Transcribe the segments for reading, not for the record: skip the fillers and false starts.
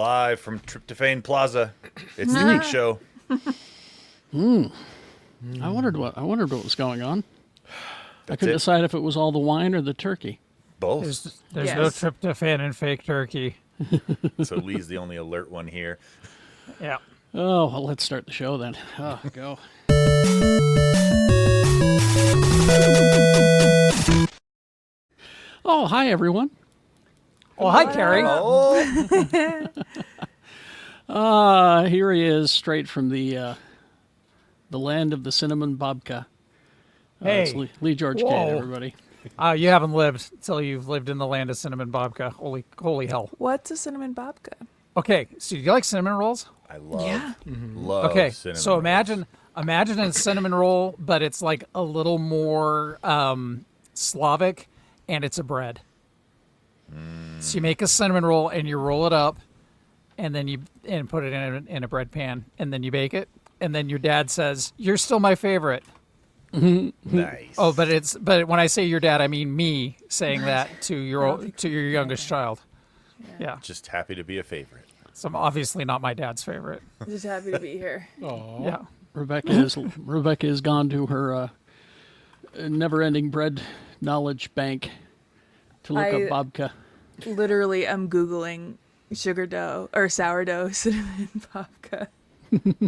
Live from Tryptophan Plaza. It's the Geekshow. I wondered what was going on. I That's couldn't it. decide if it was all the wine or the turkey. Both. There's no Yes. tryptophan in fake turkey. So Lee's the only alert one here. Yeah. Oh, well, let's start the show then. Oh, go. Oh, hi, everyone. Oh, hi, Kerry. Oh, Here he is, straight from the land of the cinnamon babka. It's Hey. Lee George Whoa. Cade, everybody. You haven't lived until you've lived in the land of cinnamon babka. Holy hell. What's a cinnamon babka? Okay, so do you like cinnamon rolls? I love, Yeah. love Okay, cinnamon so rolls. imagine a cinnamon roll, but it's like a little more Slavic, and it's a bread. So you make a cinnamon roll and you roll it up, and then you put it in a bread pan, and then you bake it, and then your dad says, "You're still my favorite." Nice. Oh, but when I say your dad, I mean me saying that to your youngest child. Yeah, Just happy to be a favorite. so I'm obviously not my dad's favorite. Just happy to be here. Yeah. Rebecca has gone to her never-ending bread knowledge bank to look up babka. Literally, I'm Googling sourdough cinnamon babka.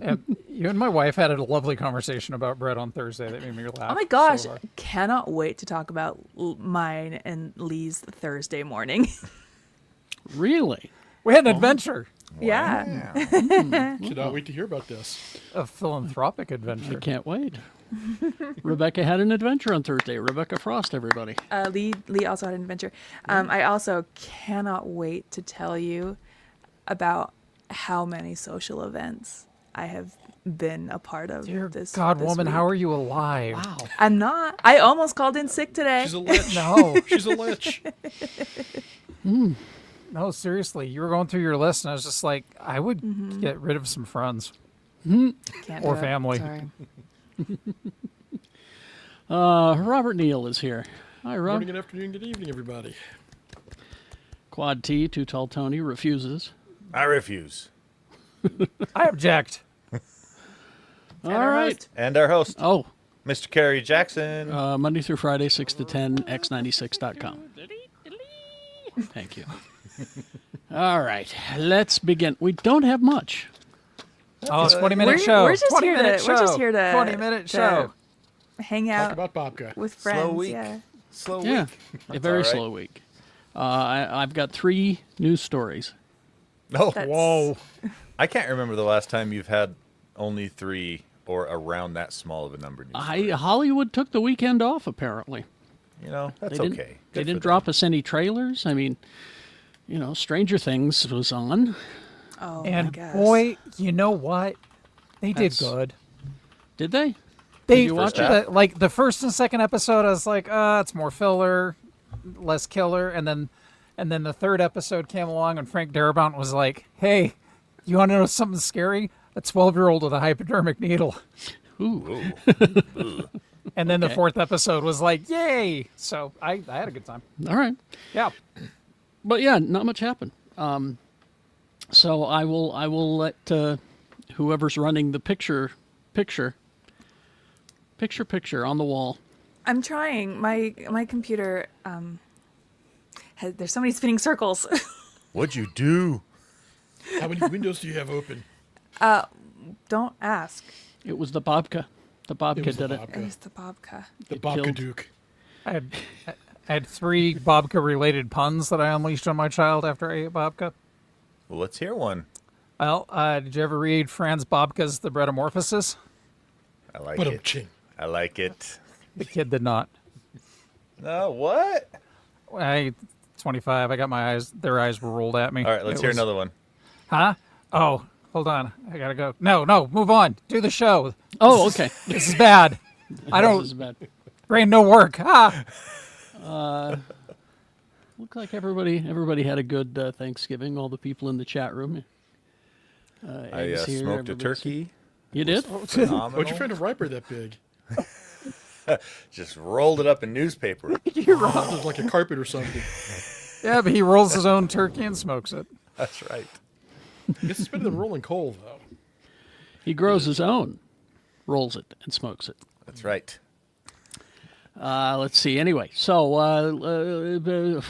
And you and my wife had a lovely conversation about bread on Thursday that made me laugh. Oh my gosh, so hard. cannot wait to talk about mine and Lee's Thursday morning. Really? We had an adventure, Yeah. Cannot wait to hear about this. a philanthropic I adventure. can't wait. Rebecca had an adventure on Thursday. Rebecca Frost, everybody. Lee also had an adventure. I also cannot wait to tell you about how many social events I have been a part of. Dear this God, this woman, week. how are you alive? Wow. I'm not. I almost called in sick today. She's a lich. No, She's a lich. no, seriously. You were going through your list, and I was just like, I would get rid of some friends. Can't or do it. family. Sorry. Robert Neal is here. Hi, Rob. Morning, good afternoon, good evening, everybody. Quad T, Too Tall Tony, refuses. I refuse. I object. All right. And our host, Oh, Mr. Kerry Jackson. Monday through Friday, 6 to 10, x96.com. Thank you. All right, let's begin. We don't have much. Oh, it's 20-minute We're- show. we're just 20-minute here to- show. we're just here to- 20-minute to- show. Hang Talk out about babka. with friends. Slow week. Yeah. Slow Yeah, week. a very all right. slow week. I've got 3 news stories. Oh, That's- Whoa. I can't remember the last time you've had only 3 or around that small of a number. Hollywood took the weekend off, apparently. You know, that's They didn't, okay. They Good didn't for drop us any trailers. I mean, Stranger Things was on. Oh my And gosh. boy, you know what? They did That's- good. Did they? They you watch it? like the first and second episode. I was like, it's more filler, less killer, and then the third episode came along, and Frank Darabont was like, "Hey, you want to know something scary? A 12-year-old with a hypodermic needle." Ooh. And then the Okay. fourth episode was like, "Yay!" So I had a good time. All right. Yeah. But yeah, not much happened. So I will let whoever's running the picture on the wall. I'm trying. My computer there's so many spinning circles. What'd you do? How many windows do you have open? Don't ask. It was the babka. The babka It was the did it. It babka. was the babka. The It babka killed- duke. I had 3 babka-related puns that I unleashed on my child after I ate babka. Well, let's hear one. Well, did you ever read Franz Babka's The Bretamorphosis? I like But it. ching. I like it. The kid did not. No, what? 25. I got their eyes were rolled at me. All right, let's It hear was- another one. Huh? Oh, hold on. I gotta go. No, move on. Do the show. Oh, okay. This is bad. I This is don't. bad. Brain no work. Ah. Looked like everybody had a good Thanksgiving. All the people in the chat room. I Eggs here, smoked a everybody's- turkey. You did? Phenomenal. What'd you find a riper that big? Just rolled it up in newspaper. You're wrong. It was like a carpet or something. Yeah, but he rolls his own turkey and smokes it. That's right. I guess it's better than rolling coal, though. He grows his own, rolls it, and smokes it. That's right. Let's see. Anyway, so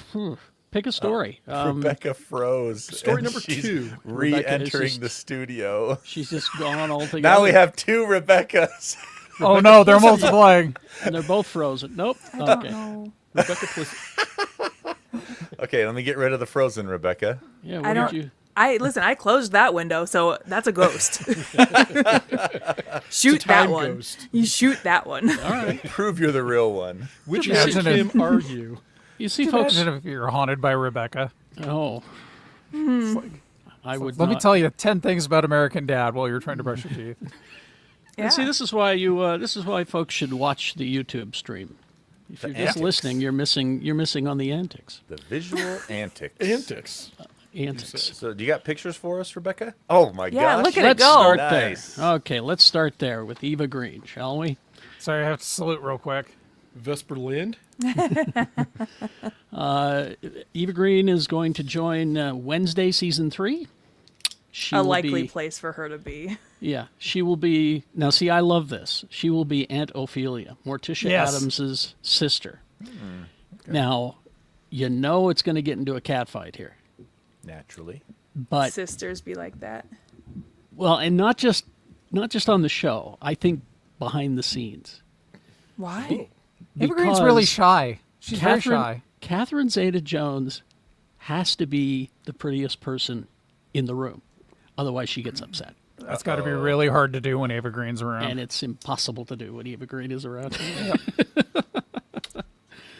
pick a story. Rebecca froze. Story and number she's 2. Re-entering just- the studio. She's just gone altogether. Now we have 2 Rebeccas. Oh no, they're multiplying. And they're both frozen. Nope. I don't Okay. know. Rebecca Plis- Okay, let me get rid of the frozen Rebecca. Yeah. I What don't. did you? Listen. I closed that window, so that's a ghost. Shoot It's a that time one. ghost. You shoot that one. All right. Prove you're the real one. Which Imagine Kim it. are you? You see, folks. Imagine if you're haunted by Rebecca. Oh. I would. Let me not. tell you 10 things about American Dad while you're trying to brush your teeth. Yeah. And see, this is why you. This is why folks should watch the YouTube stream. If you're just antics. listening, you're missing. You're missing on the antics. The visual antics. Antics. Antics. So, do you got pictures for us, Rebecca? Oh my Yeah, gosh! look at Let's it go. start Nice. there. Okay, let's start there with Eva Green, shall we? Sorry, I have to salute real quick. Vesper Lind. Eva Green is going to join Wednesday season 3. She A will likely be, place for her to be. Yeah, she will be. Now, see, I love this. She will be Aunt Ophelia, Morticia Yes. Adams's sister. Now, you know it's going to get into a catfight here, Naturally. but Sisters be like that. well, and not just on the show. I think behind the scenes. Why? Eva Green's really Because shy. She's very shy. Catherine Zeta-Jones has to be the prettiest person in the room. Otherwise, she gets upset. That's got to be really hard to do when Eva Green's around. And it's impossible to do when Eva Green is around.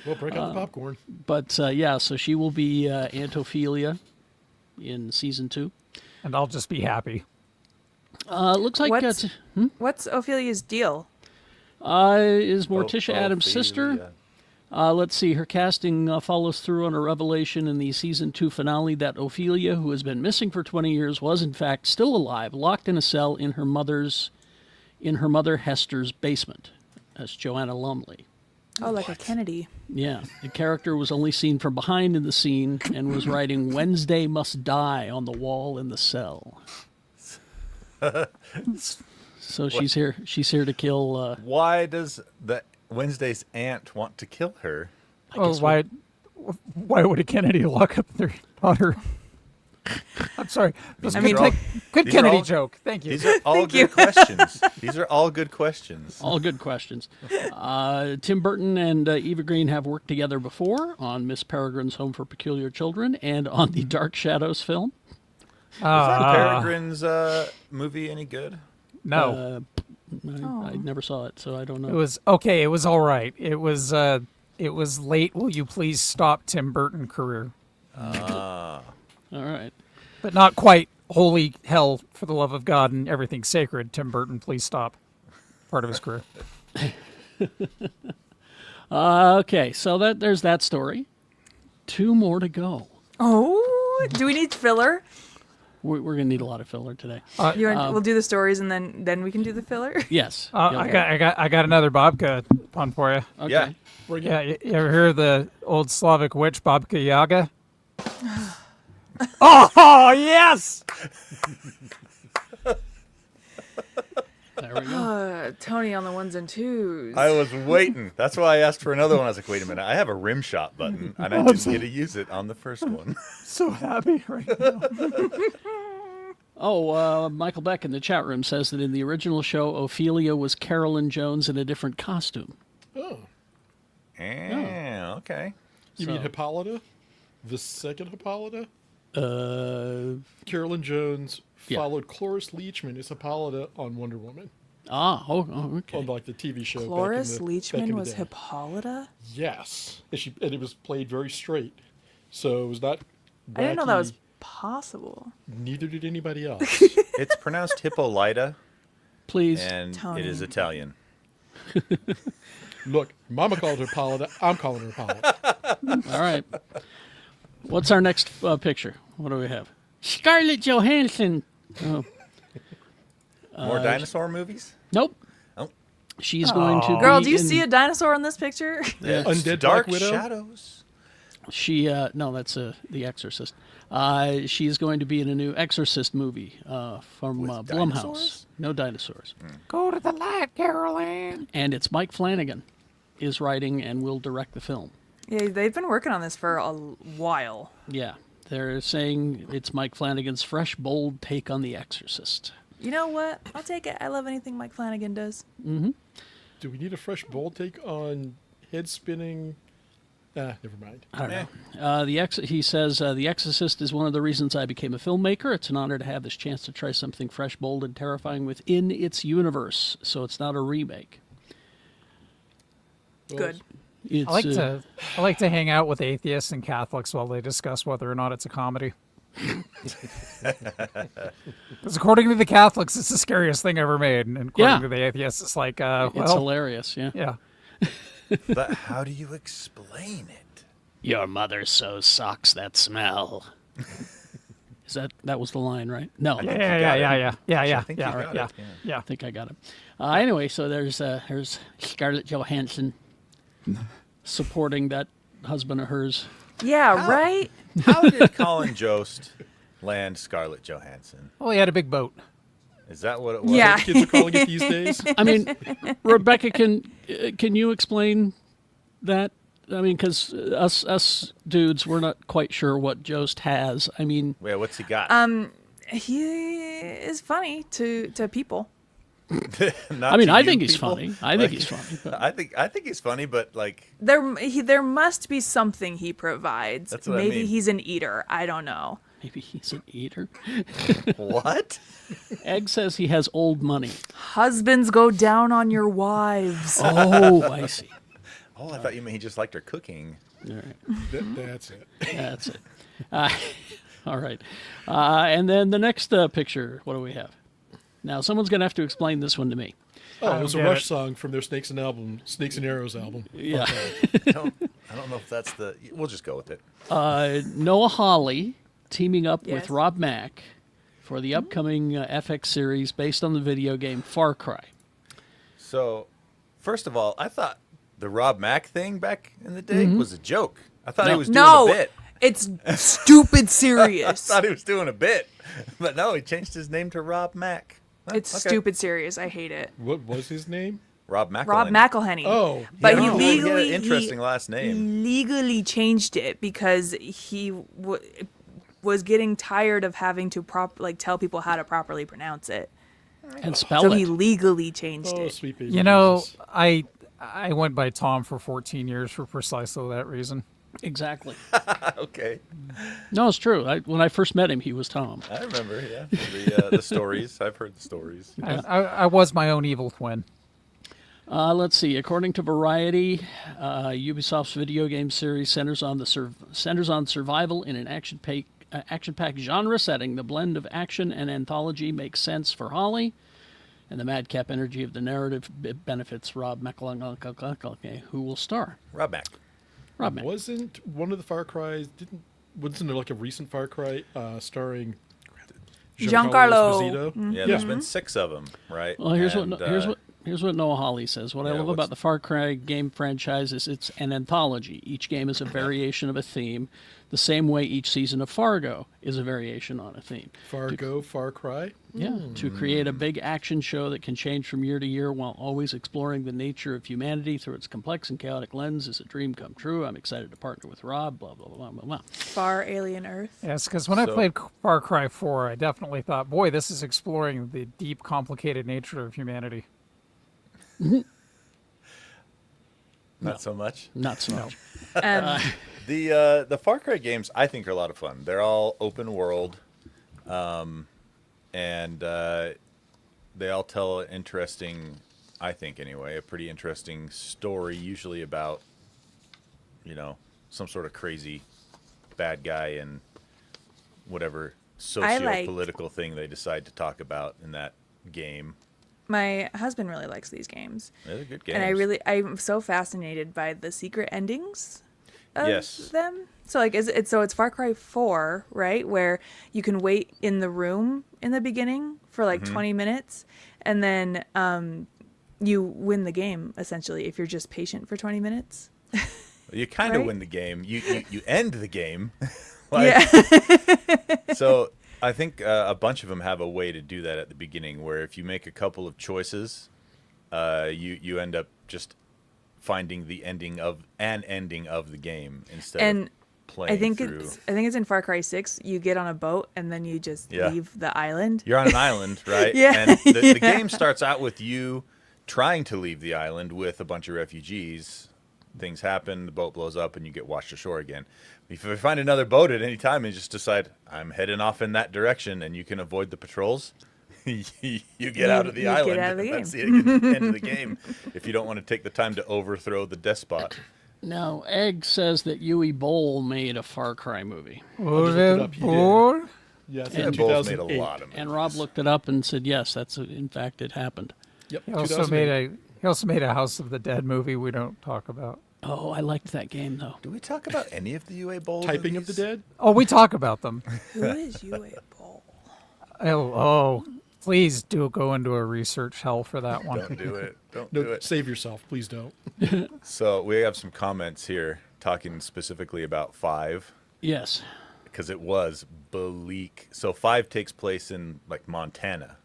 Well, break out the popcorn. But yeah, so she will be Aunt Ophelia in season 2. And I'll just be happy. Looks like What's- What's Ophelia's deal? is Morticia Adams' Ophelia. sister. Let's see. Her casting follows through on a revelation in the season 2 finale that Ophelia, who has been missing for 20 years, was in fact still alive, locked in a cell in her mother Hester's basement. That's Joanna Lumley. Oh, like a Kennedy. Yeah, the character was only seen from behind in the scene and was writing "Wednesday must die" on the wall in the cell. So she's here. She's here to kill. Why does the Wednesday's aunt want to kill her? Oh, why would a Kennedy lock up their daughter? I'm sorry. That's I a mean, good, good these are Kennedy all- joke. Thank you. These are all Thank you. good questions. These are all good questions. All good questions. Tim Burton and Eva Green have worked together before on Miss Peregrine's Home for Peculiar Children and on the Dark Shadows film. Is that Peregrine's movie any good? No, I never saw it, so I don't know. it was okay. It was all right. It was late. Will you please stop Tim Burton career? All right. But not quite. Holy hell, for the love of God and everything sacred, Tim Burton, please stop. Part of his career. Okay, so there's that story. 2 more to go. Oh, do we need filler? We're going to need a lot of filler today. We'll do the stories and then we can do the filler. Yes. I got another babka pun for you. Okay. Yeah. Yeah, you ever hear of the old Slavic witch Babka Yaga? Oh yes! There we go. Tony on the ones and twos. I was waiting. That's why I asked for another one. I was like, wait a minute. I have a rim shot button, and I didn't get to use it on the first one. So happy right now. Oh, Michael Beck in the chat room says that in the original show, Ophelia was Carolyn Jones in a different costume. Oh. Okay. You So- mean Hippolyta? The second Hippolyta? Uh, Carolyn Jones Yeah. followed Cloris Leachman as Hippolyta on Wonder Woman. okay. On like the TV show. Cloris back in Leachman the was day. Hippolyta? Yes. And it was played very straight. So it was not I didn't know that wacky. was possible. Neither did anybody else. It's pronounced Hippolyta, Please. and Tony. it is Italian. Look, Mama called her Hippolyta. I'm calling her Hippolyta. All right. What's our next picture? What do we have? Scarlett Johansson. Oh, More dinosaur movies? nope. Oh. She's going to Girl, be do you in- see a dinosaur in this picture? Yeah, Undead Dark Black Widow? Shadows. She no, that's The Exorcist. She's going to be in a new Exorcist movie from With Blumhouse. dinosaurs? No dinosaurs. Go to the light, Caroline. And it's Mike Flanagan is writing and will direct the film. Yeah, they've been working on this for a while. Yeah, they're saying it's Mike Flanagan's fresh, bold take on The Exorcist. You know what? I'll take it. I love anything Mike Flanagan does. Do we need a fresh, bold take on head spinning? Never mind. I don't know. He says, The Exorcist is one of the reasons I became a filmmaker. It's an honor to have this chance to try something fresh, bold, and terrifying within its universe. So it's not a remake. Well, Good. It's, I like to hang out with atheists and Catholics while they discuss whether or not it's a comedy. Because according to the Catholics, it's the scariest thing ever made, and according Yeah. to the atheists, it's like, it's well, hilarious, yeah. yeah. But how do you explain it? Your mother sews socks that smell. That was the line, right? No. Yeah. I think you got it, yeah. I think I got it. Anyway, so there's Scarlett Johansson supporting that husband of hers. Yeah, right? How did Colin Jost land Scarlett Johansson? Well, he had a big boat. Is that what it was? Yeah. Kids are calling it these days. I mean, Rebecca, can you explain that? I mean, because us dudes, we're not quite sure what Jost has. I mean, Wait, what's he got? He is funny to people. Not I mean, to I you think he's people. funny. I think he's funny. But I think he's funny, but like, There must be something he provides. That's what I Maybe mean. he's an eater. I don't know. maybe he's an eater. what? Egg says he has old money. Husbands go down on your wives. Oh, I see. Oh, I thought you meant he just liked her cooking. All right. That's it. That's it. All right. And then the next picture, what do we have? Now, someone's going to have to explain this one to me. Oh, it was a get Rush it. song from their Snakes and Arrows album. Yeah. I don't know if that's the. We'll just go with it. Noah Hawley teaming up with Yes. Rob Mack for the upcoming FX series based on the video game Far Cry. So, first of all, I thought the Rob Mack thing back in the day was a joke. I thought he was doing a No, bit. it's stupid I serious. thought he was doing a bit, but no, he changed his name to Rob Mack. It's Okay. stupid serious. I hate it. What was his name? Rob McElhenney. Rob McElhenney. Oh, But Yeah, he no, legally he had an interesting last name. He legally changed it because he was getting tired of having to tell people how to properly pronounce it. And spell So it. he legally changed Oh, it. sweet baby You know, Jesus. I went by Tom for 14 years for precisely that reason. Exactly. Okay, No, it's true. When I first met him, he was Tom. I remember. Yeah, the stories. I've heard the stories. I was my own evil twin. Let's see. According to Variety, Ubisoft's video game series centers on survival in an action-packed genre setting. The blend of action and anthology makes sense for Holly, and the madcap energy of the narrative benefits Rob McElhenney, who will star. Rob Mack. Rob Mack. Wasn't one of the Far Cries? Wasn't there like a recent Far Cry starring Giancarlo. Esposito? Yeah, there's been 6 of them, right? Well, here's And, here's what Noah Hawley says. What I Yeah, love what's- about the Far Cry game franchise is it's an anthology. Each game is a variation of a theme, the same way each season of Fargo is a variation on a theme. Fargo, Far Cry. Yeah, to create a big action show that can change from year to year while always exploring the nature of humanity through its complex and chaotic lens is a dream come true. I'm excited to partner with Rob, blah, blah, blah, blah, blah. Far Alien Earth. Yes, because when I So- played Far Cry 4, I definitely thought, boy, this is exploring the deep, complicated nature of humanity. Not so much. Not so much. The Far Cry games I think are a lot of fun. They're all open world, and they all tell an interesting, I think anyway, a pretty interesting story. Usually about, some sort of crazy bad guy and whatever socio-political thing they decide to talk about in that game. My husband really likes these games. They're good games. And I'm so fascinated by the secret endings of Yes. them. So it's Far Cry 4, right? Where you can wait in the room in the beginning for like 20 minutes and then you win the game essentially if you're just patient for 20 minutes. You kind of Right? win the game. You end the game. Yeah. So I think a bunch of them have a way to do that at the beginning, where if you make a couple of choices, you end up just finding the ending of the game instead And of playing I think through. it's in Far Cry 6. You get on a boat and then you just Yeah. leave the island. You're on an island, right? Yeah. And the game starts out with you trying to leave the island with a bunch of refugees. Things happen, the boat blows up, and you get washed ashore again. If you find another boat at any time and just decide, I'm heading off in that direction, and you can avoid the patrols, you get out of the you island. get out of the That's game. the end of the game if you don't want to take the time to overthrow the despot. Now, Egg says that Yui Bowl made a Far Cry movie. just looked it up. He did. Or- Yes, And in Bulls made a 2008. lot of movies. And Rob looked it up and said, yes, in fact, it happened. Yep, He also 2008. made a House of the Dead movie we don't talk about. Oh, I liked that game, though. Do we talk about any of the UA Bowl Typing of the movies? Dead. Oh, we talk about them. Who is UA Bowl? Oh, please do go into a research hell for that one. Don't do it. Don't No, do it. save yourself, please don't. So we have some comments here talking specifically about 5. Yes. Because it was bleak. So 5 takes place in like Montana,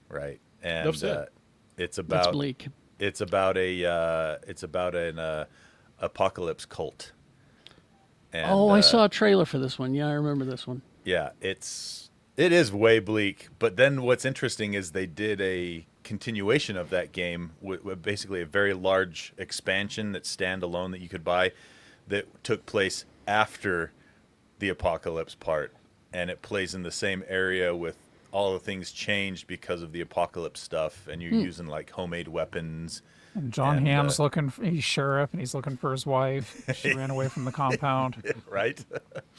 right? And Enough said. it's That's about bleak. it's about an apocalypse cult. And, I saw a trailer for this one. Yeah, I remember this one. Yeah, it is way bleak. But then what's interesting is they did a continuation of that game with basically a very large expansion that's standalone that you could buy that took place after the apocalypse part, and it plays in the same area with all the things changed because of the apocalypse stuff, and you're using like homemade weapons. And John And, Hamm's he's sheriff, and he's looking for his wife. She ran away from the compound. Right?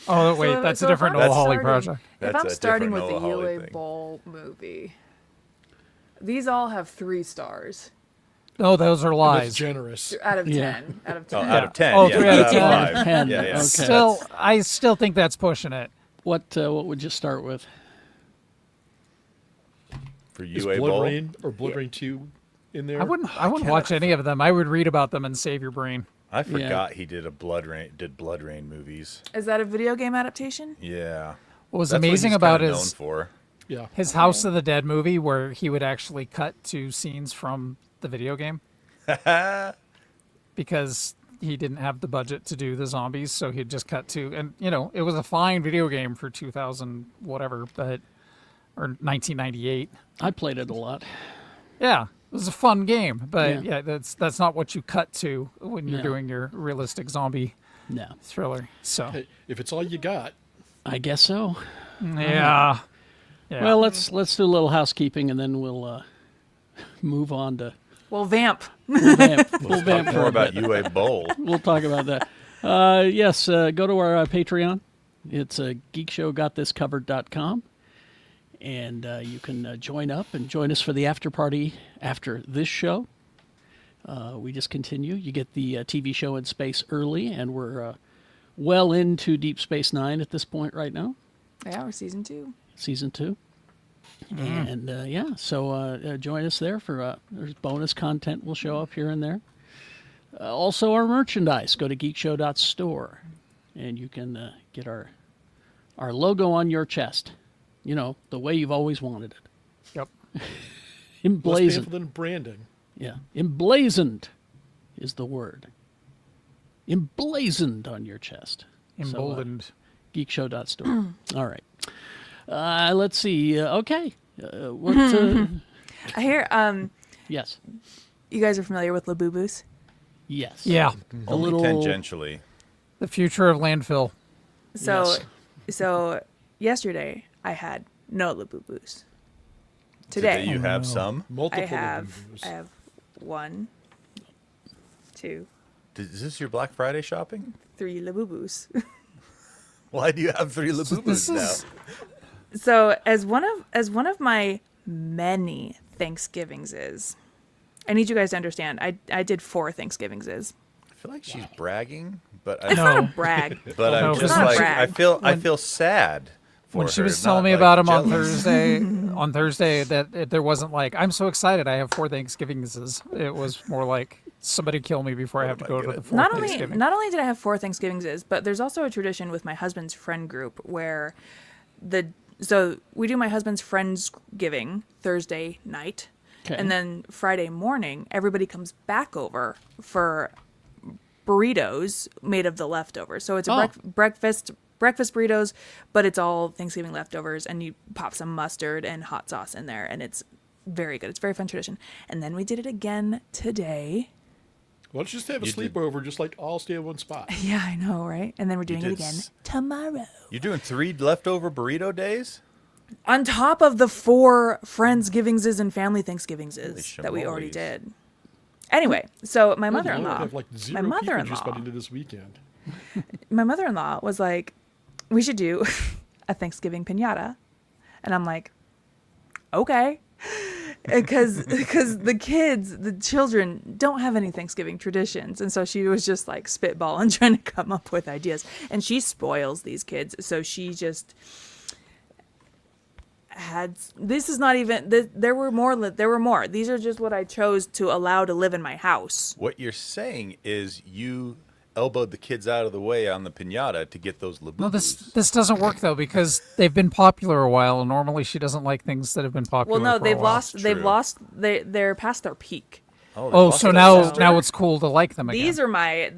Oh, wait, So- that's so a if different I'm Noah Hawley starting- project. That's If I'm a starting with different the Noah Hawley UA thing. Bowl movie, these all have 3 stars No, those are That's lies. generous. out of 10. Yeah. Out of Oh, 10. out of 10. Oh, yeah, 3 not out of 10. 5. 10. Yeah, yeah. Okay. Still, I still think that's pushing it. What would you start with? For Is UA Blood Bowl. Rain or Blood Rain 2 in there? I wouldn't watch any of them. I would read about them and save your brain. I forgot he did Blood Rain movies. Is that a video game adaptation? Yeah. What was That's what amazing he's about kinda his known for. Yeah. his House of the Dead movie, where he would actually cut to scenes from the video game, because he didn't have the budget to do the zombies, so he'd just cut to, and it was a fine video game for 2000 whatever, or 1998. I played it a lot. Yeah, it was a fun game, but Yeah. that's not what you cut to when you're No. doing your realistic zombie No. thriller. So Hey, if it's all you got, I guess so. yeah. Well, let's do a little housekeeping, and then we'll move on to Well, Vamp. we'll vamp. We'll vamp Talk for more a bit. about UA Bowl. We'll talk about that. Yes, go to our Patreon. It's geekshowgotthiscovered.com. And you can join up and join us for the after party after this show. We just continue. You get the TV show in space early, and we're well into Deep Space Nine at this point right now, Yeah, we're season 2. season 2. And so join us there for there's bonus content will show up here and there. Also, our merchandise. Go to geekshow.store, and you can get our logo on your chest. The way you've always wanted it. Yep. less Emblazoned. painful than branding. Yeah. Emblazoned is the word. Emblazoned on your chest. Emboldened. Geekshow.store. All right. Let's see. Okay. What? I hear Yes. you guys are familiar with Labubu's. Yes. Yeah. A Only little. tangentially. The future of landfill. So Yes. so yesterday I had no Labubu's. Today Today you have some. Multiple I have reviews. 1, 2, Is this your Black Friday shopping? 3 Labubu's. Why do you have 3 Labubus now? So as one of my many Thanksgivings is, I need you guys to understand. I did 4 Thanksgivings is. I feel like she's bragging, but It's No. not a brag. but No, I'm just it's not like brag. I feel sad for When she her, was telling not, me like, about him jealous. on Thursday, that there wasn't like, I'm so excited I have 4 Thanksgivings. It was more like, somebody kill me before I have to go to the fourth not only Thanksgiving. not only did I have 4 Thanksgivings, but there's also a tradition with my husband's friend group where so we do my husband's Friendsgiving Thursday night, Okay. and then Friday morning everybody comes back over for burritos made of the leftovers. So it's a breakfast burritos, but it's all Thanksgiving leftovers, and you pop some mustard and hot sauce in there, and it's very good. It's a very fun tradition. And then we did it again today. Well, let's just have a You did- sleepover, just like all stay at one spot. Yeah, I know, right? And then we're doing it did again s- tomorrow. You're doing 3 leftover burrito days? On top of the 4 Friendsgivingses and family Thanksgivingses that we already shamoles. did. Anyway, so my I mother-in-law, have like 0 my people just mother-in-law, about into this weekend. my mother-in-law was like, we should do a Thanksgiving piñata. And I'm like, okay. Because the children don't have any Thanksgiving traditions. And so she was just like spitballing, trying to come up with ideas. And she spoils these kids. So she just had, this is not even, there were more. These are just what I chose to allow to live in my house. What you're saying is you elbowed the kids out of the way on the piñata to get those labubus. No, this doesn't work though because they've been popular a while, and normally she doesn't like things that have been popular. Well, no, for a while. they're past their peak. they Oh, lost so their now luster? now it's cool to like them again.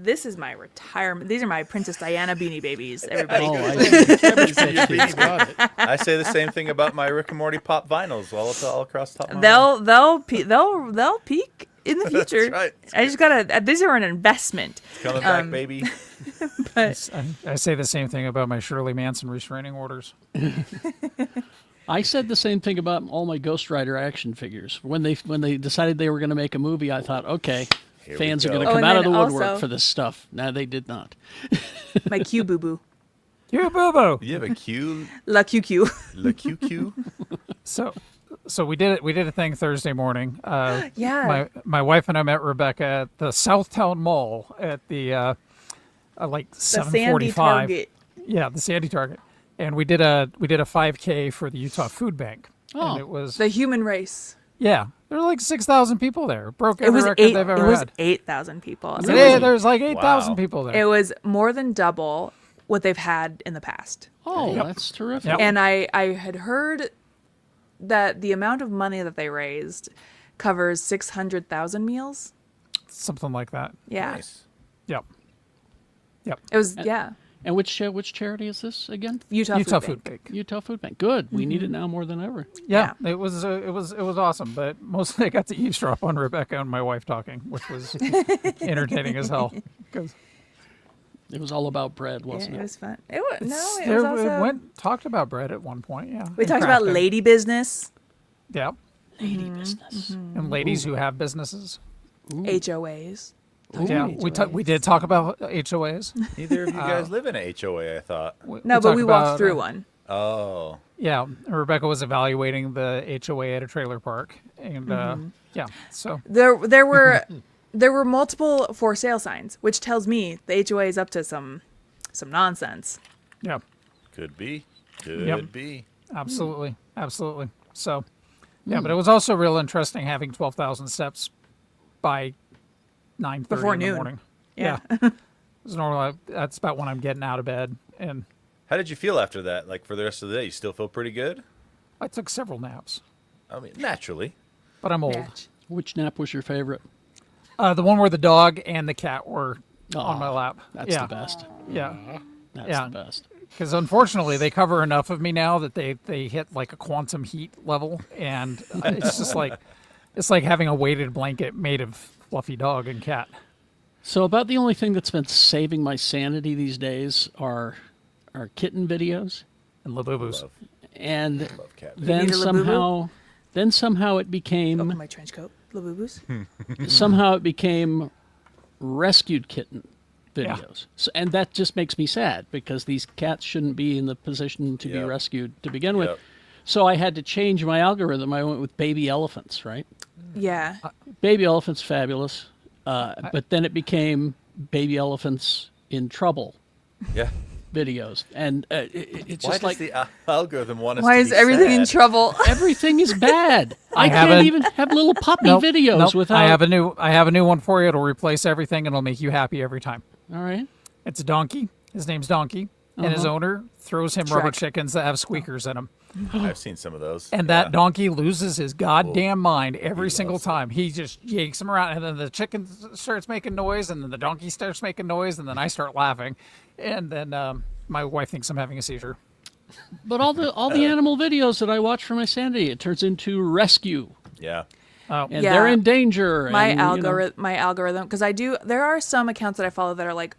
This is my retirement. These are my Princess Diana beanie babies, everybody. Oh, I see. Cabbage Patch Kids got it. I say the same thing about my Rick and Morty pop vinyls all across the top of my head. They'll peak in the That's future. right. I just gotta. These are an investment. Coming back, baby. But I say the same thing about my Shirley Manson restraining orders. I said the same thing about all my Ghost Rider action figures. When they decided they were going to make a movie, I thought, okay, Here we fans are go. going to Oh, come and out of then the woodwork also- for this stuff. No, they did not. my Q boo boo, You boo boo. You have a Q, la QQ. Le QQ. So we did it. We did a thing Thursday morning. Yeah. My wife and I met Rebecca at the Southtown Mall at the like The 7:45. Sandy Target. Yeah, the Sandy Target, and we did a 5K for the Utah Food Bank. Oh. And it was The human race. there were like 6,000 people there. Broke It every was record eight. they've It ever was had. 8,000 people. So Yeah, there's like 8,000 Wow. people there. it was more than double what they've had in the past. Oh, Yep. that's terrific. Yep. And I had heard that the amount of money that they raised covers 600,000 meals. Something like that. Yeah. Nice. Yep. It was, yeah. And which charity is this again? Utah Food Bank. Utah Food Bank. Good. We need it now more than ever. Yeah, it was awesome, but mostly I got to eavesdrop on Rebecca and my wife talking, which was entertaining as hell. 'Cause It was all about bread, Yeah, wasn't it it? was fun. It was, no, it there- was also... talked about bread at one point. Yeah, we and talked about crafting. lady business, Yeah, Lady business. and ladies who have businesses. HOAs. Yeah, we did talk about HOAs. Neither of you guys live in a HOA, I thought. No, but talked we walked about, through one. Oh. Yeah, Rebecca was evaluating the HOA at a trailer park, and yeah, so There were multiple for sale signs, which tells me the HOA is up to some nonsense. yeah, Could be. Could Yep. be. absolutely. So, yeah, but it was also real interesting having 12,000 steps by 9:30 Before in the noon. morning. Yeah. It's normal. That's about when I'm getting out of bed, and How did you feel after that? Like for the rest of the day, you still feel pretty good? I took several naps, I mean, naturally. but I'm old. Match. Which nap was your favorite? The one where the dog and the cat were on Aw, my lap. That's yeah, the best. Yeah, That's Yeah. the best. because unfortunately they cover enough of me now that they hit like a quantum heat level, and it's just like it's like having a weighted blanket made of fluffy dog and cat. So about the only thing that's been saving my sanity these days are kitten videos, And Labubus. Love, and love cat. then need a Labubu? somehow it Oh, became my trench coat. Labubu's. rescued kitten Yeah. videos. So, and that just makes me sad because these cats shouldn't be in the position to be Yep. rescued to begin with. Yep. So I had to change my algorithm. I went with baby elephants, right? Yeah. Baby elephants, fabulous. But then it became baby elephants in trouble. Yeah. videos, and it's Why just does like the algorithm want us Why to is be everything in sad? trouble? everything is bad. I have can't a- even have little puppy Nope, videos nope. without. I have a new one for you. It'll replace everything and it'll make you happy every time. All right. It's a donkey. His name's Donkey, and his owner throws him rubber Shrek. chickens that have squeakers in them. I've seen some of those. And Yeah. that donkey loses his goddamn mind every single loves it. time. He just yanks him around, and then the chicken starts making noise, and then the donkey starts making noise, and then I start laughing, and then my wife thinks I'm having a seizure. But all the animal videos that I watch for my sanity, it turns into rescue, Yeah. and Yeah. they're in danger. My and, algorithm, because there are some accounts that I follow that are like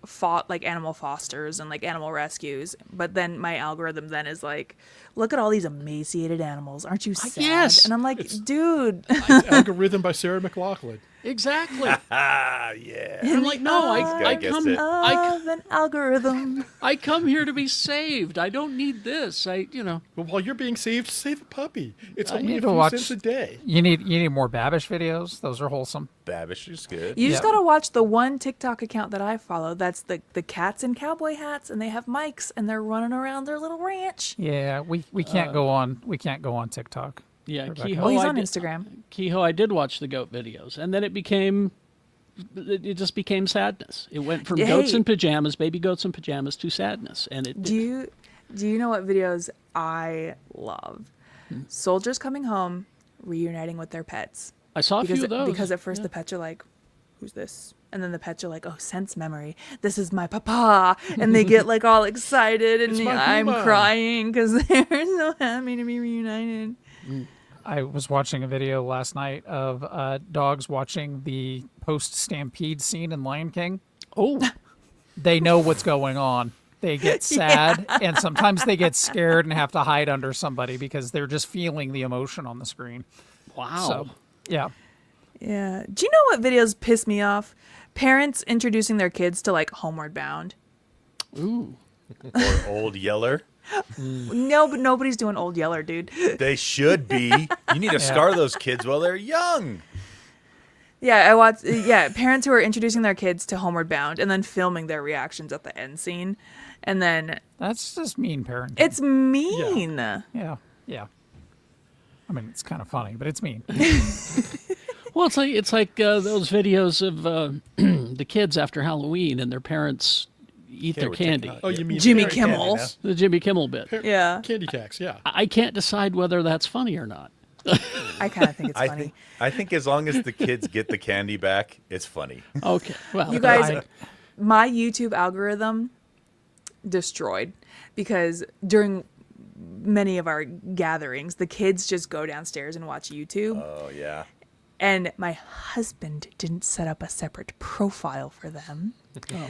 animal fosters and like animal rescues, but then my algorithm then is like, look at all these emaciated animals, aren't you sad? yes. And I'm like, dude, It's Algorithm by Sarah McLachlan. Exactly. Ah, yeah. And I'm like, no, I gets come, it. of an algorithm. I come here to be saved. I don't need this. Well, while you're being saved, save the puppy. It's only need a to few watch- cents a day. You need more Babish videos. Those are wholesome. Babish is good. You just Yeah. gotta watch the one TikTok account that I follow. That's the cats in cowboy hats, and they have mics, and they're running around their little ranch. Yeah, we can't go on TikTok. Yeah, Rebecca. Kehoe. Oh, he's I on did- Instagram. Kehoe, I did watch the goat videos, and then it just became sadness. It went from goats Hey. in pajamas, baby goats in pajamas, to sadness, and it. Do you know what videos I love? Soldiers coming home, reuniting with their pets. I saw a few of those Because at first yeah. the pets are like, "Who's this?" And then the pets are like, "Oh, sense memory. This is my papa," and they get like all excited, and It's my I'm Puma. crying because they're so happy to be reunited. I was watching a video last night of dogs watching the post-stampede scene in Lion King. Oh, They know what's going on. They get sad, and sometimes they get scared and have to hide under somebody because they're just feeling the emotion on the screen. wow. So, yeah. Yeah. Do you know what videos piss me off? Parents introducing their kids to like Homeward Bound. Ooh. Or Old Yeller. No, but nobody's doing Old Yeller, dude. They should be. You need to scar those kids while they're young. Yeah, I watch. Yeah, parents who are introducing their kids to Homeward Bound and then filming their reactions at the end scene, and then That's just mean parenting. it's mean. Yeah. I mean, it's kind of funny, but it's mean. Well, it's like those videos of the kids after Halloween and their parents eat their we're taking candy. out- Oh, you mean Jimmy Candy Kimmel. now? The Jimmy Kimmel bit. Yeah, Candy tax, yeah. I can't decide whether that's funny or not. I kind of think it's I funny. think as long as the kids get the candy back, it's funny. Okay. Well, You guys, I- my YouTube algorithm destroyed because during many of our gatherings, the kids just go downstairs and watch YouTube. Oh yeah. And my husband didn't set up a separate profile for them. oh.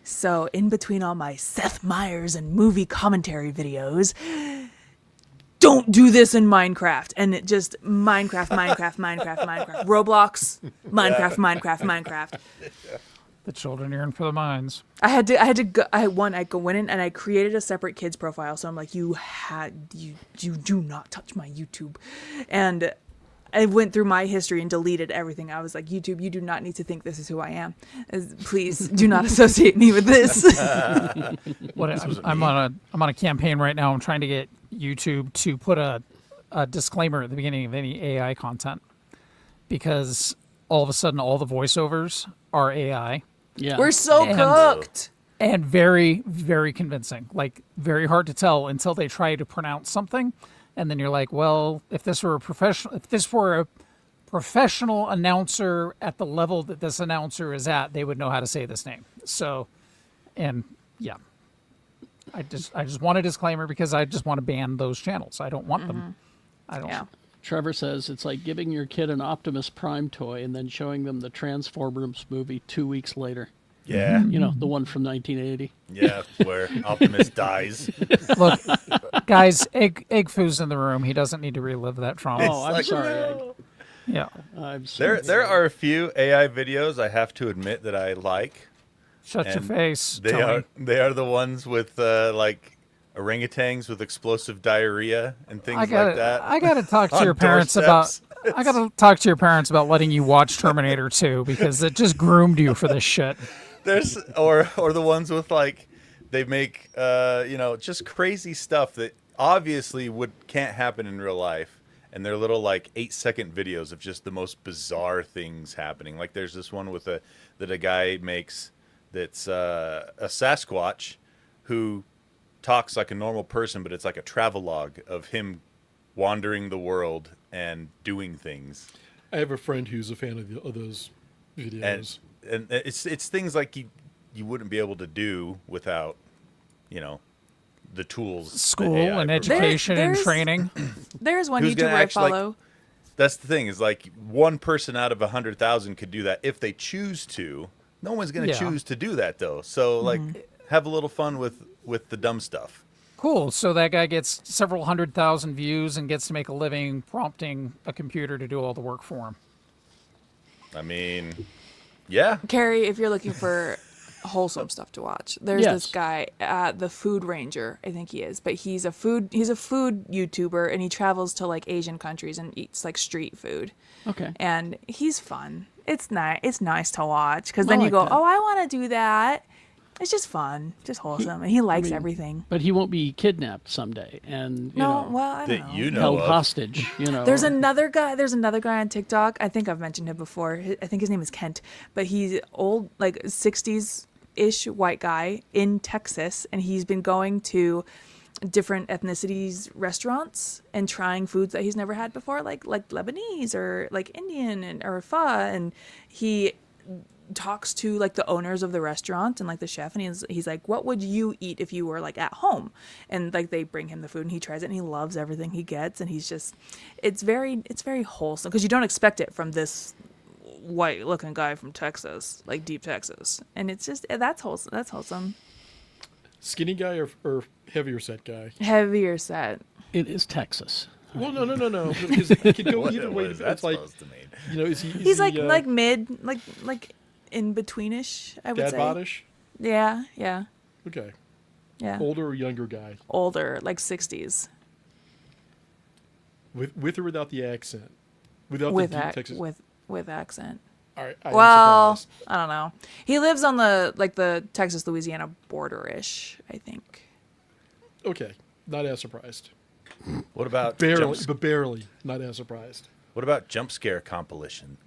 So in between all my Seth Meyers and movie commentary videos, don't do this in Minecraft. And it just Minecraft, Roblox, Minecraft. The children yearn for the mines. I had to go. I went in and I created a separate kids profile. So I'm like, you do not touch my YouTube, and I went through my history and deleted everything. I was like, YouTube, you do not need to think this is who I am. Please do not associate me with this. I'm on a campaign right now. I'm trying to get YouTube to put a disclaimer at the beginning of any AI content because all of a sudden all the voiceovers are AI Yeah. We're so And- cooked. and very, very convincing. Like very hard to tell until they try to pronounce something, and then you're like, well, if this were a professional announcer at the level that this announcer is at, they would know how to say this name. So, and yeah. I just want a disclaimer because I just want to ban those channels. I don't want them. I don't. Yeah. Trevor says it's like giving your kid an Optimus Prime toy and then showing them the Transformers movie 2 weeks later. Yeah. You know, the one from 1980. Yeah. Where Optimus dies. Look, guys, Egg Foo's in the room. He doesn't need to relive that trauma. Oh, I'm like, sorry. no. Yeah. I'm sorry. There are a few AI videos I have to admit that I like. Shut your And face, They Tony. are the ones with like orangutans with explosive diarrhea and things like that. I gotta talk to on your parents about. doorsteps. I gotta talk to your parents about letting you watch Terminator 2 because it just groomed you for this shit. There's or the ones with like They make just crazy stuff that obviously can't happen in real life. And they're little like 8-second videos of just the most bizarre things happening. Like there's this one that a guy makes that's a Sasquatch who talks like a normal person, but it's like a travelogue of him wandering the world and doing things. I have a friend who's a fan of those videos. And it's things like you wouldn't be able to do without, the tools. that School AI and provides. education and There's- training. There's one Who's gonna YouTuber I actually, follow. That's the thing is like one person out of 100,000 could do that if they choose to. No one's going to Yeah. choose to do that though. So like have a little fun with the dumb stuff. Cool. So that guy gets several 100,000 views and gets to make a living prompting a computer to do all the work for him. I mean, yeah. Kerry, if you're looking for wholesome stuff to watch, there's Yes. this guy, the Food Ranger, I think he is, but he's a food YouTuber, and he travels to like Asian countries and eats like street food, Okay. and he's fun. It's nice to watch because I then you like go, that. oh, I want to do that. It's just fun, just wholesome, and he likes everything. But he won't be kidnapped someday and No, well, I don't That know. you know held of. hostage. There's another guy on TikTok. I think I've mentioned him before. I think his name is Kent, but he's old, like 60s-ish white guy in Texas, and he's been going to different ethnicities restaurants and trying foods that he's never had before, like Lebanese or like Indian or pho, and he talks to like the owners of the restaurant and like the chef, and he's like, what would you eat if you were like at home? And like they bring him the food and he tries it and he loves everything he gets, and he's just it's very wholesome because you don't expect it from this white looking guy from Texas, like deep Texas, and it's just that's wholesome. Skinny guy or heavier set guy? Heavier set. It is Texas. Well, no. Because it could go What, either what way. is that It's like, supposed to mean? is he? He's like mid, like in betweenish, I would dad say. bodish. Yeah. Okay. Yeah. Older or younger guy? Older, like 60s. With or without the accent? Without With the deep Texas. with accent. All right. I am Well, surprised. I don't know. He lives on the Texas Louisiana border-ish, I think. Okay. Not as surprised. What about Barely, but barely. Not as surprised. What about jump scare compilations?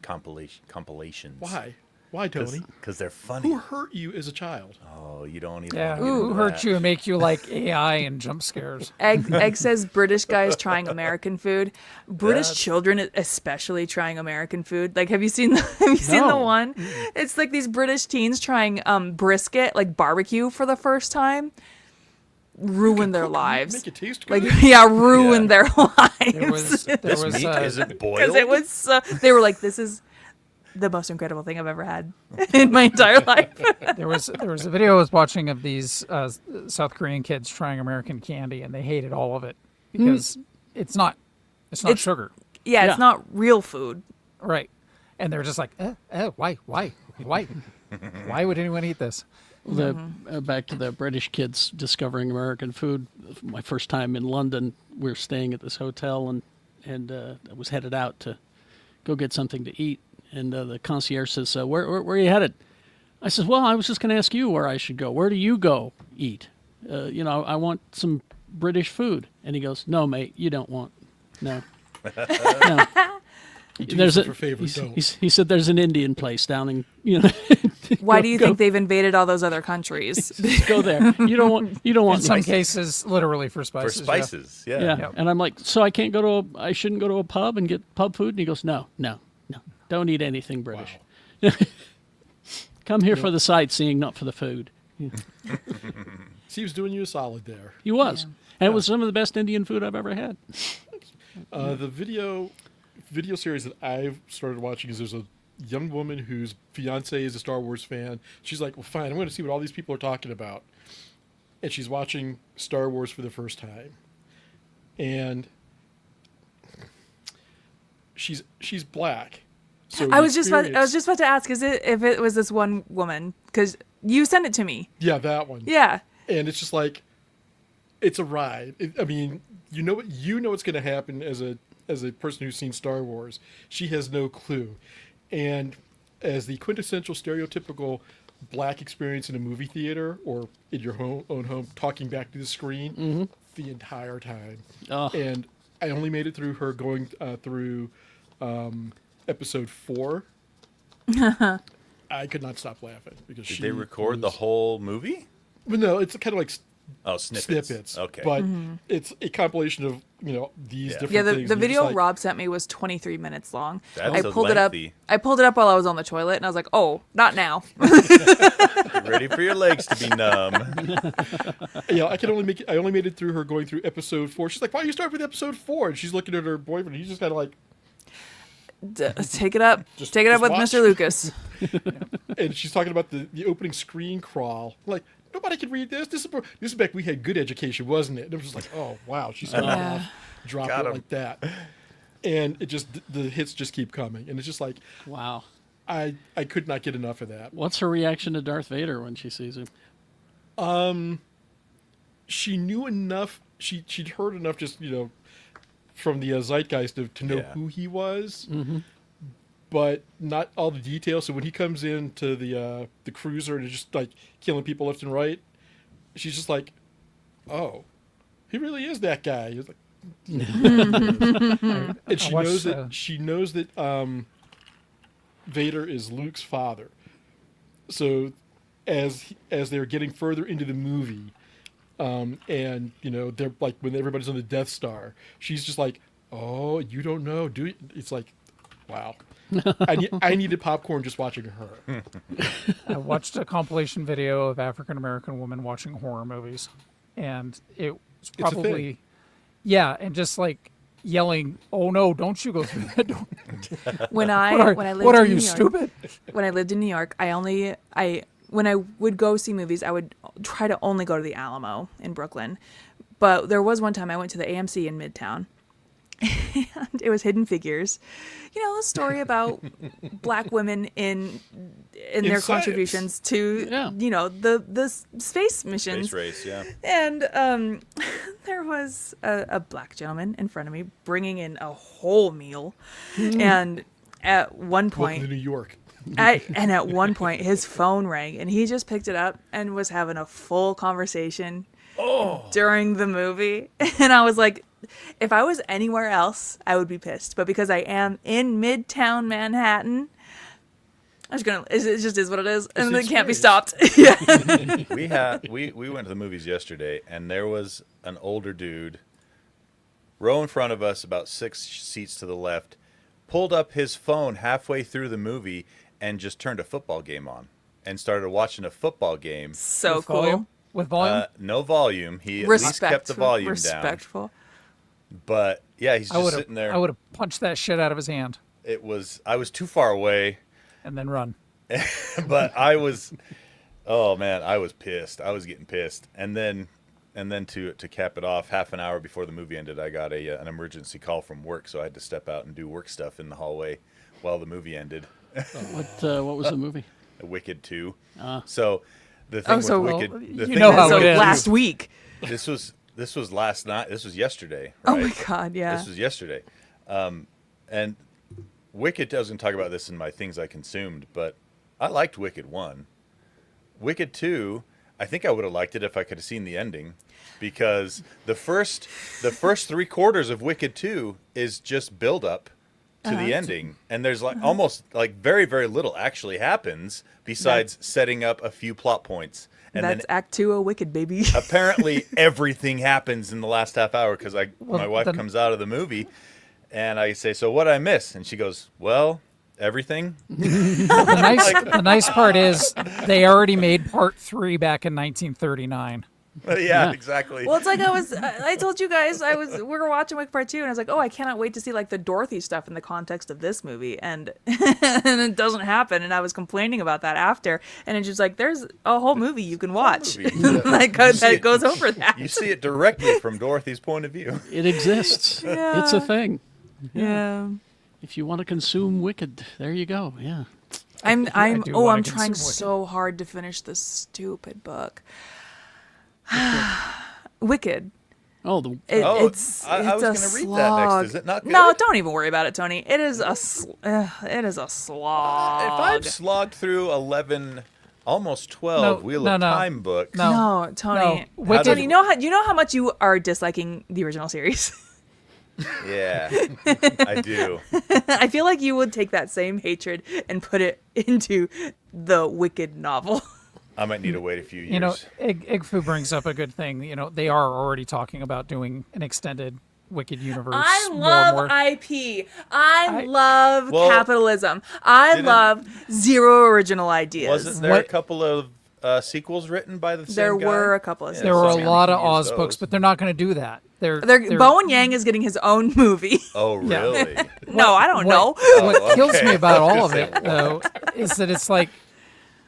Why? Why, Tony? Because they're funny. Who hurt you as a child? Oh, you don't even. Yeah. wanna get Who into hurt that. you and make you like AI and jump scares? Egg says British guys trying American food. British That's- children especially trying American food. Like, have you seen the No. one? It's like these British teens trying brisket, like barbecue for the first time. Ruin their lives. Make it taste Like, good. yeah, ruin their lives. There was Meat isn't boiled. Because it was so, they were like, this is the most incredible thing I've ever had in my entire life. there was a video I was watching of these South Korean kids trying American candy, and they hated all of it because it's not It's- sugar, Yeah, Yeah. it's not real food. right? And they're just like, why would anyone eat this? Back to the British kids discovering American food. My first time in London, we were staying at this hotel, and I was headed out to go get something to eat. And the concierge says, where are you headed? I says, well, I was just going to ask you where I should go. Where do you go eat? I want some British food. And he goes, no, mate, you don't want. No. No. You do yourself a favor, don't. He said there's an Indian place down in, Why do you think they've invaded all those other countries? go there. You don't want In some spice. cases, literally for For spices. spices, yeah. Yeah. Yep. And I'm like, so I shouldn't go to a pub and get pub food? And he goes, no. Don't eat anything British. Come here for the sightseeing, not for the food. He was doing you a solid there. He was. And it was some of the best Indian food I've ever had. The video series that I've started watching is there's a young woman whose fiance is a Star Wars fan. She's like, well, fine, I'm going to see what all these people are talking about. And she's watching Star Wars for the first time. And she's black. So I the was just about experience- to ask, if it was this one woman, because you sent it to me. Yeah, that one. Yeah. And it's just like, it's a ride. I mean, you know what's going to happen as a person who's seen Star Wars. She has no clue. And as the quintessential stereotypical black experience in a movie theater or in your own home, talking back to the screen the entire time. Oh. And I only made it through her going through episode 4. I could not stop laughing because Did they record the whole movie? But no, it's kind of like Oh, snippets. Okay. But it's a compilation of these different Yeah, things. the and you're video just like, Rob sent me was 23 minutes long. That's I pulled it up. lengthy. I pulled it up while I was on the toilet, and I was like, "Oh, not now." Get ready for your legs to be numb. I only made it through her going through episode 4. She's like, "Why don't you start with episode 4?" And she's looking at her boyfriend. He's just kind of like, Take it up. Take it up just with watch. Mr. Lucas. and she's talking about the opening screen crawl. Like, nobody can read this. This is back we had good education, wasn't it? And it was just like, oh wow, she's going off, drop Got it 'em. like that. And it just the hits just keep coming, and it's just like Wow. I could not get enough of that. What's her reaction to Darth Vader when she sees him? She knew enough. She'd heard enough, just from the zeitgeist to know Yeah. who he was, but not all the details. So when he comes into the cruiser and is just like killing people left and right, she's just like, "Oh, he really is that guy." He's like, and she knows that Vader is Luke's father. So as they're getting further into the movie, and they're like when everybody's on the Death Star, she's just like, "Oh, you don't know, do you?" It's like, wow. I needed popcorn just watching her. I watched a compilation video of African American women watching horror movies, and it was It's a thing. probably, and just like yelling, "Oh no, don't you go through that door!" When I lived What are in you, New York, stupid? When I lived in New York, when I would go see movies, I would try to only go to the Alamo in Brooklyn. But there was one time I went to the AMC in Midtown, and it was Hidden Figures. A story about black women in their science. contributions to the space missions. Space race, yeah. And there was a black gentleman in front of me bringing in a whole meal, and at one Welcome point to New York. at one point, his phone rang, and he just picked it up and was having a full conversation during the movie. And I was like, if I was anywhere else, I would be pissed. But because I am in Midtown Manhattan, it just is what it is, and It's it can't be experience. stopped. Yeah. We went to the movies yesterday, and there was an older dude, row in front of us, about 6 seats to the left, pulled up his phone halfway through the movie and just turned a football game on and started watching a football game. So With cool. volume? With volume? No volume. He at least kept the volume Respectful. down. But yeah, he's just sitting there. I would have punched that shit out of his hand I was too far away, and then run. but oh man, I was pissed. I was getting pissed. And then to cap it off, half an hour before the movie ended, I got an emergency call from work, so I had to step out and do work stuff in the hallway while the movie ended. What was the movie? Wicked 2. So the thing with so- Wicked, Well, the you thing know with how So it is. last week. this was last night. This was yesterday. Oh Right? my God, yeah. This was yesterday. And Wicked, I was going to talk about this in my things I consumed, but I liked Wicked 1. Wicked 2, I think I would have liked it if I could have seen the ending, because the first 3/4 of Wicked 2 is just build up to the ending, and there's almost very, very little actually happens besides setting up a few plot points. And That's Act 2 of Wicked, baby. apparently everything happens in the last half hour, because my wife then- comes out of the movie and I say, "So what did I miss?" And she goes, "Well, everything." The nice part is they already made part 3 back in 1939. Yeah, exactly. Well, it's like I told you guys we were watching Wicked Part 2, and I was like, oh, I cannot wait to see like the Dorothy stuff in the context of this movie, and and it doesn't happen, and I was complaining about that after, and it's just like there's a whole movie you can watch that goes over that. You see it directly from Dorothy's point of view. It exists. Yeah. It's a thing. Yeah. If you want to consume Wicked, there you go. Yeah. I'm do I'm wanna trying consume Wicked. so hard to finish this stupid book. Wicked. Oh, It's I was a going to read that next. slog. Is it not good? No, don't even worry about it, Tony. It is a slog. If I've slogged through 11 Almost 12 No, Wheel no, of no. Time books. No, Tony. No. Wicked- Tony, you know how much you are disliking the original series? Yeah, I do. I feel like you would take that same hatred and put it into the Wicked novel. I might need to wait a few years. You know, Igfu brings up a good thing. You know, they are already talking about doing an extended Wicked universe. I more love and more. IP. I love Well, capitalism. I didn't- love zero original ideas. Wasn't there What- a couple of sequels written by the same There guy? were a couple of Yeah, There sequels. were a so I mean, lot we of can use Oz books, those. but they're not going to do that. They're Bowen Yang is getting his own movie. Oh, Yeah. really? No, I don't know. What kills okay. me about I was all of gonna it, though, is that it's like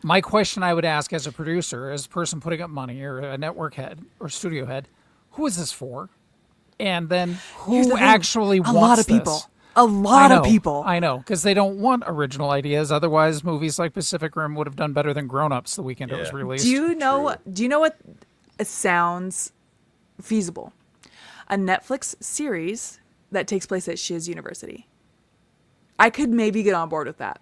my question I would ask as a producer, as a person putting up money, or a network head or studio head, who is this for? And then Here's the who thing. actually A wants lot of this? people. A lot of people. I know, because they don't want original ideas. Otherwise, movies like Pacific Rim would have done better than Grown Ups the weekend it was Yeah. released. Do you know what sounds feasible? A Netflix series that takes place at Shiz University. I could maybe get on board with that.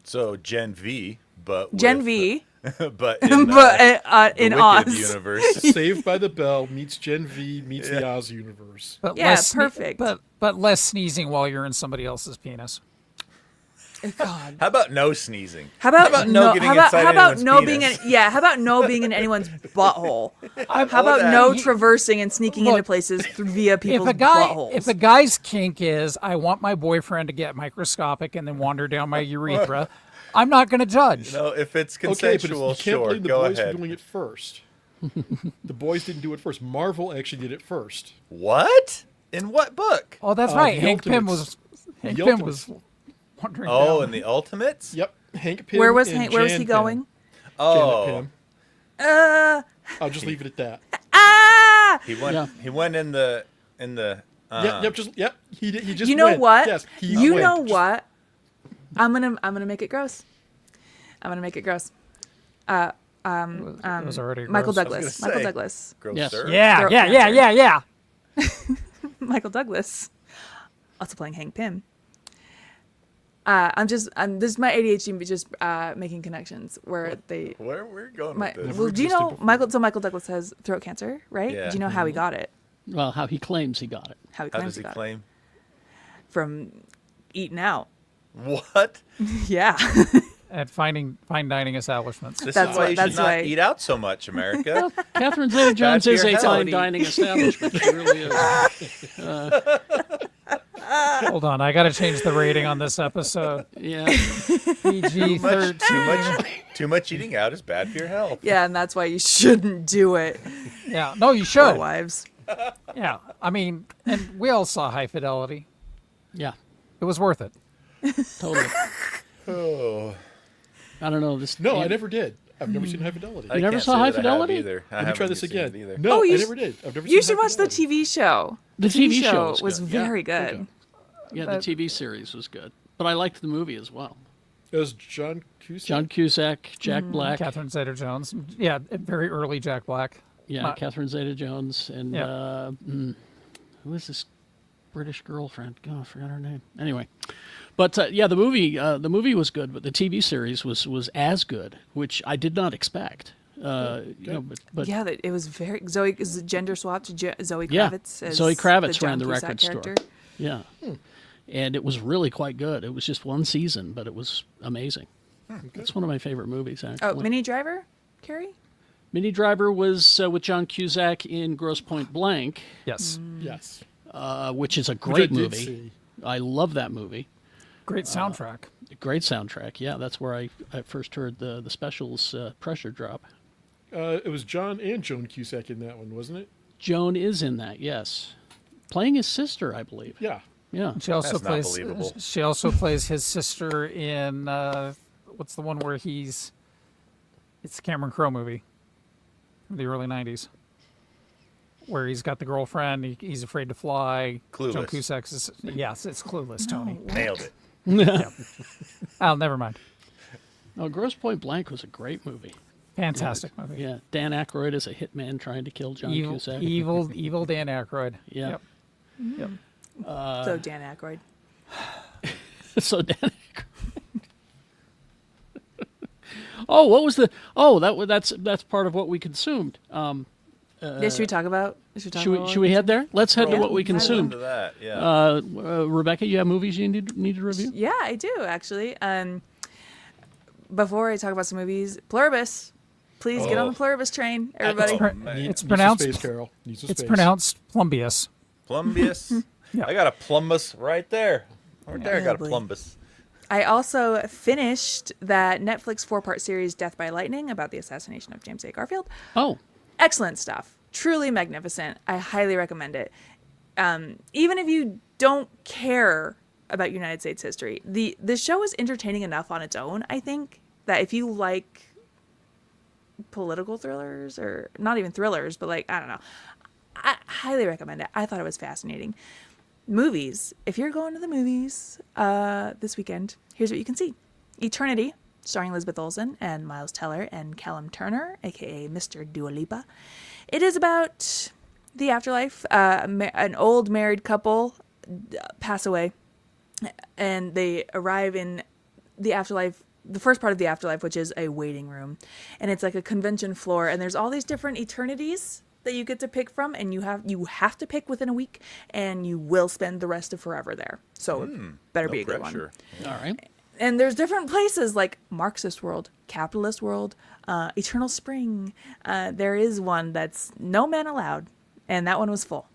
So Gen V, but Gen with- V, but in, but the in Wicked Oz. universe. Saved by the Bell meets Gen V meets the Oz universe. But Yeah, less perfect. But less sneezing while you're in somebody else's penis. God. How about no sneezing? How about no getting inside how about anyone's no penis? being in how about no being in anyone's butthole? How about that. no traversing and sneaking into Look, places via people's If buttholes? a guy's kink is, I want my boyfriend to get microscopic and then wander down my urethra, I'm not going to judge. No, if it's Okay, but consensual, you can't sure, blame the go boys ahead. for doing it first. The boys didn't do it first. Marvel actually did it first. What? In what book? Oh, that's The right. Hank Pym Ultimates. Hank The Pym Ultimates. was wandering Oh, down. in the Ultimates? Yep, Hank Pym. Where was and Hank? Where was Jan he Pym. going? Oh, Janet Pym. Uh, I'll just leave it at that. ah! he went. Yeah. He went in the. Yep. He did. He just. You know went. what? Yes. He You went. know Just- what? I'm gonna make it gross. I'm gonna make it gross. It was already Michael gross. gonna Douglas. Michael say. Douglas. Gross Yes. sir. Yeah, Throat yeah, yeah, cancer. yeah, yeah. Michael Douglas. Also playing Hank Pym. This is my ADHD just making connections where they. Where we're going My, with this? well, do you know existed before. Michael Douglas has throat cancer, right? Yeah. Do you know how he got it? Well, how he claims he got it. How he How claims does he got claim? it from eating out. What? Yeah. At fine dining establishments. This That's is why why- you that's should not why- eat out so much, America. Catherine Zeta-Jones for is your a health. fine dining establishment. She really is. Hold on, I got to change the rating on this episode. Yeah. PG-13. Too much eating out is bad for your health. Yeah, and that's why you shouldn't do it. Yeah, no, you Poor should. wives. Yeah, I mean, and we all saw High Fidelity. Yeah. It was worth it. Totally. Oh, I don't know. This. No, I never did. I've never seen High Fidelity. I never can't saw say High that I have Fidelity? either. I Let me haven't try this seen it again. either. No, Oh, I you never did. I've never You seen should High watch the Fidelity. TV show. The TV show show was was good. very Yeah, good. Yeah, the TV series was good. But I liked the movie as well. It was John Cusack. John Cusack, Jack Mm-hmm. Black. Catherine Zeta-Jones. Yeah, very early Jack Black. Yeah, My- Catherine Zeta-Jones. And Yeah. who is this British girlfriend? God, I forgot her name. Anyway. But yeah, the movie was good, but the TV series was as good, which I did not expect. You know, but Yeah, it was very Zoe is gender swapped Zoe yeah, Kravitz. As Zoe Kravitz the ran John the Cusack record character. store. Yeah, and it was really quite good. It was just one season, but it was amazing. That's one of my favorite movies, actually. Oh, Mini Driver, Kerry. Minnie Driver was with John Cusack in Grosse Pointe Blank, Yes. Yes. which is a Which great I did movie. see. I love that movie. Great soundtrack. Great soundtrack. Yeah, that's where I first heard the Specials Pressure Drop. It was John and Joan Cusack in that one, wasn't it? Joan is in that, yes, playing his sister, I believe. Yeah. Yeah, She also That's not plays. believable. She also plays his sister in what's the one where he's? It's the Cameron Crowe movie, from the early '90s, where he's got the girlfriend. He's afraid to fly. Joan Clueless. Cusack's. Yes, it's Clueless. Tony. Nailed it. Oh, never mind. Oh, Grosse Pointe Blank was a great movie. Fantastic movie. Yeah, Dan Aykroyd is a hitman trying to kill John Evil, Cusack. evil Dan Aykroyd. Yeah. Yep. Yep. So Dan Aykroyd. So Dan Aykroyd. Oh, what was the? Oh, that's part of what we consumed. Yeah, should we talk about? Should we head there? Let's head to Yeah. what we Might as well. consumed. Into that, yeah. Rebecca, you have movies you need to review? Yeah, I do actually. Before I talk about some movies, Pluribus. Please get on the Pluribus train, everybody. man. It's Needs some pronounced. space, Carol. Needs some It's space. pronounced Plumbius. Plumbius. Yeah. I got a plumbus right there. Right there, I got a boy. plumbus. I also finished that Netflix 4-part series, Death by Lightning, about the assassination of James A. Garfield. Oh, Excellent stuff. Truly magnificent. I highly recommend it. Even if you don't care about United States history, the show is entertaining enough on its own, I think, that if you like political thrillers, or not even thrillers, but like, I don't know, I highly recommend it. I thought it was fascinating. Movies. If you're going to the movies this weekend, here's what you can see. Eternity, starring Elizabeth Olsen and Miles Teller and Callum Turner, aka Mr. Dua Lipa. It is about the afterlife. An old married couple pass away, and they arrive in the afterlife, the first part of the afterlife, which is a waiting room, and it's like a convention floor, and there's all these different eternities that you get to pick from, and you have to pick within a week, and you will spend the rest of forever there. So it better No be a good pressure. one. all right. And there's different places like Marxist world, capitalist world, Eternal Spring. There is one that's no men allowed, and that one was full.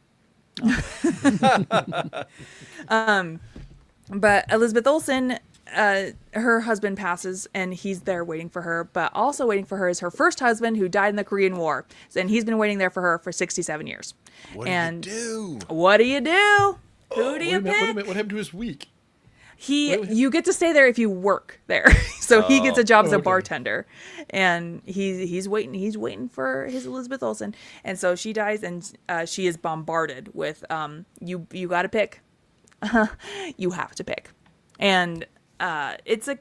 But Elizabeth Olsen, her husband passes, and he's there waiting for her. But also waiting for her is her first husband, who died in the Korean War, and he's been waiting there for her for 67 years. What And do you do? what do you do? Who do Wait you a minute, wait a pick? minute. What happened to his week? You get to stay there if you work there. So he gets a job as a okay. bartender, and he's waiting for his Elizabeth Olsen. And so she dies, and she is bombarded with you got to pick. You have to pick. And it's a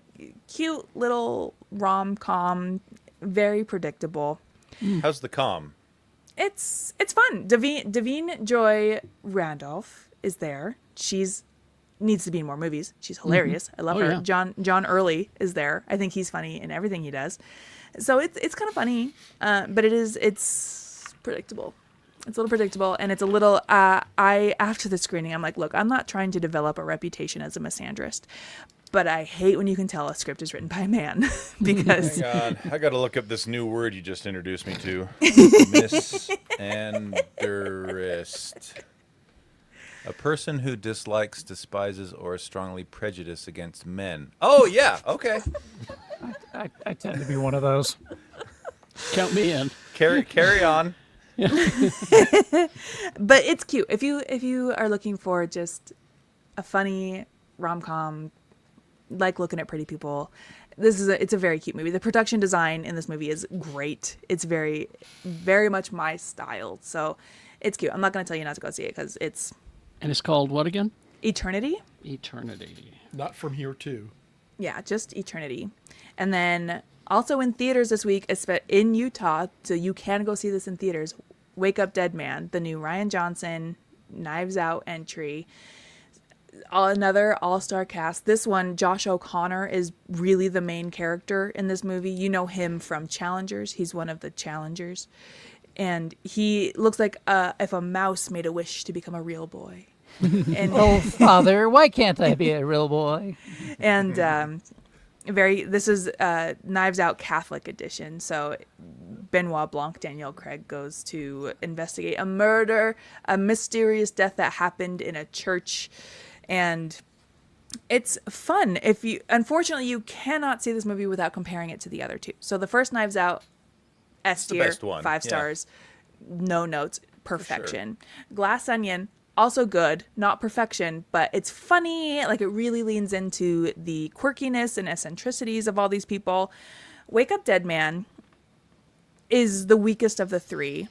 cute little rom-com, very predictable. How's the calm? It's fun. Davine Joy Randolph is there. She's needs to be in more movies. She's hilarious. I love Oh, her. yeah. John Early is there. I think he's funny in everything he does. So it's kind of funny, but it's predictable. It's a little predictable, and it's a little. I after the screening, I'm like, look, I'm not trying to develop a reputation as a misandrist, but I hate when you can tell a script is written by a man because Hang on. I got to look up this new word you just introduced me to. Misandrist. A person who dislikes, despises, or is strongly prejudiced against men. Oh, yeah. Okay. I tend to be one of those. Count me in. Carry on. but it's cute. If you are looking for just a funny rom-com, like looking at pretty people, it's a very cute movie. The production design in this movie is great. It's very, very much my style. So it's cute. I'm not going to tell you not to go see it because it's And it's called what again? Eternity. Eternity. Not from here too. Yeah, just Eternity. And then also in theaters this week, in Utah, so you can go see this in theaters, Wake Up Dead Man, the new Rian Johnson, Knives Out entry. Another all-star cast. This one, Josh O'Connor is really the main character in this movie. You know him from Challengers. He's one of the Challengers. And he looks like if a mouse made a wish to become a real boy. And Oh, Father, why can't I be a real boy? and this is Knives Out Catholic edition. So Benoit Blanc, Daniel Craig, goes to investigate a murder, a mysterious death that happened in a church, and it's fun. Unfortunately, you cannot see this movie without comparing it to the other two. So the first Knives Out, S the tier, best one, 5 yeah. stars, no notes, perfection. Glass Onion, also good, not perfection, but it's funny. Like, it really leans into the quirkiness and eccentricities of all these people. Wake Up Dead Man is the weakest of the three,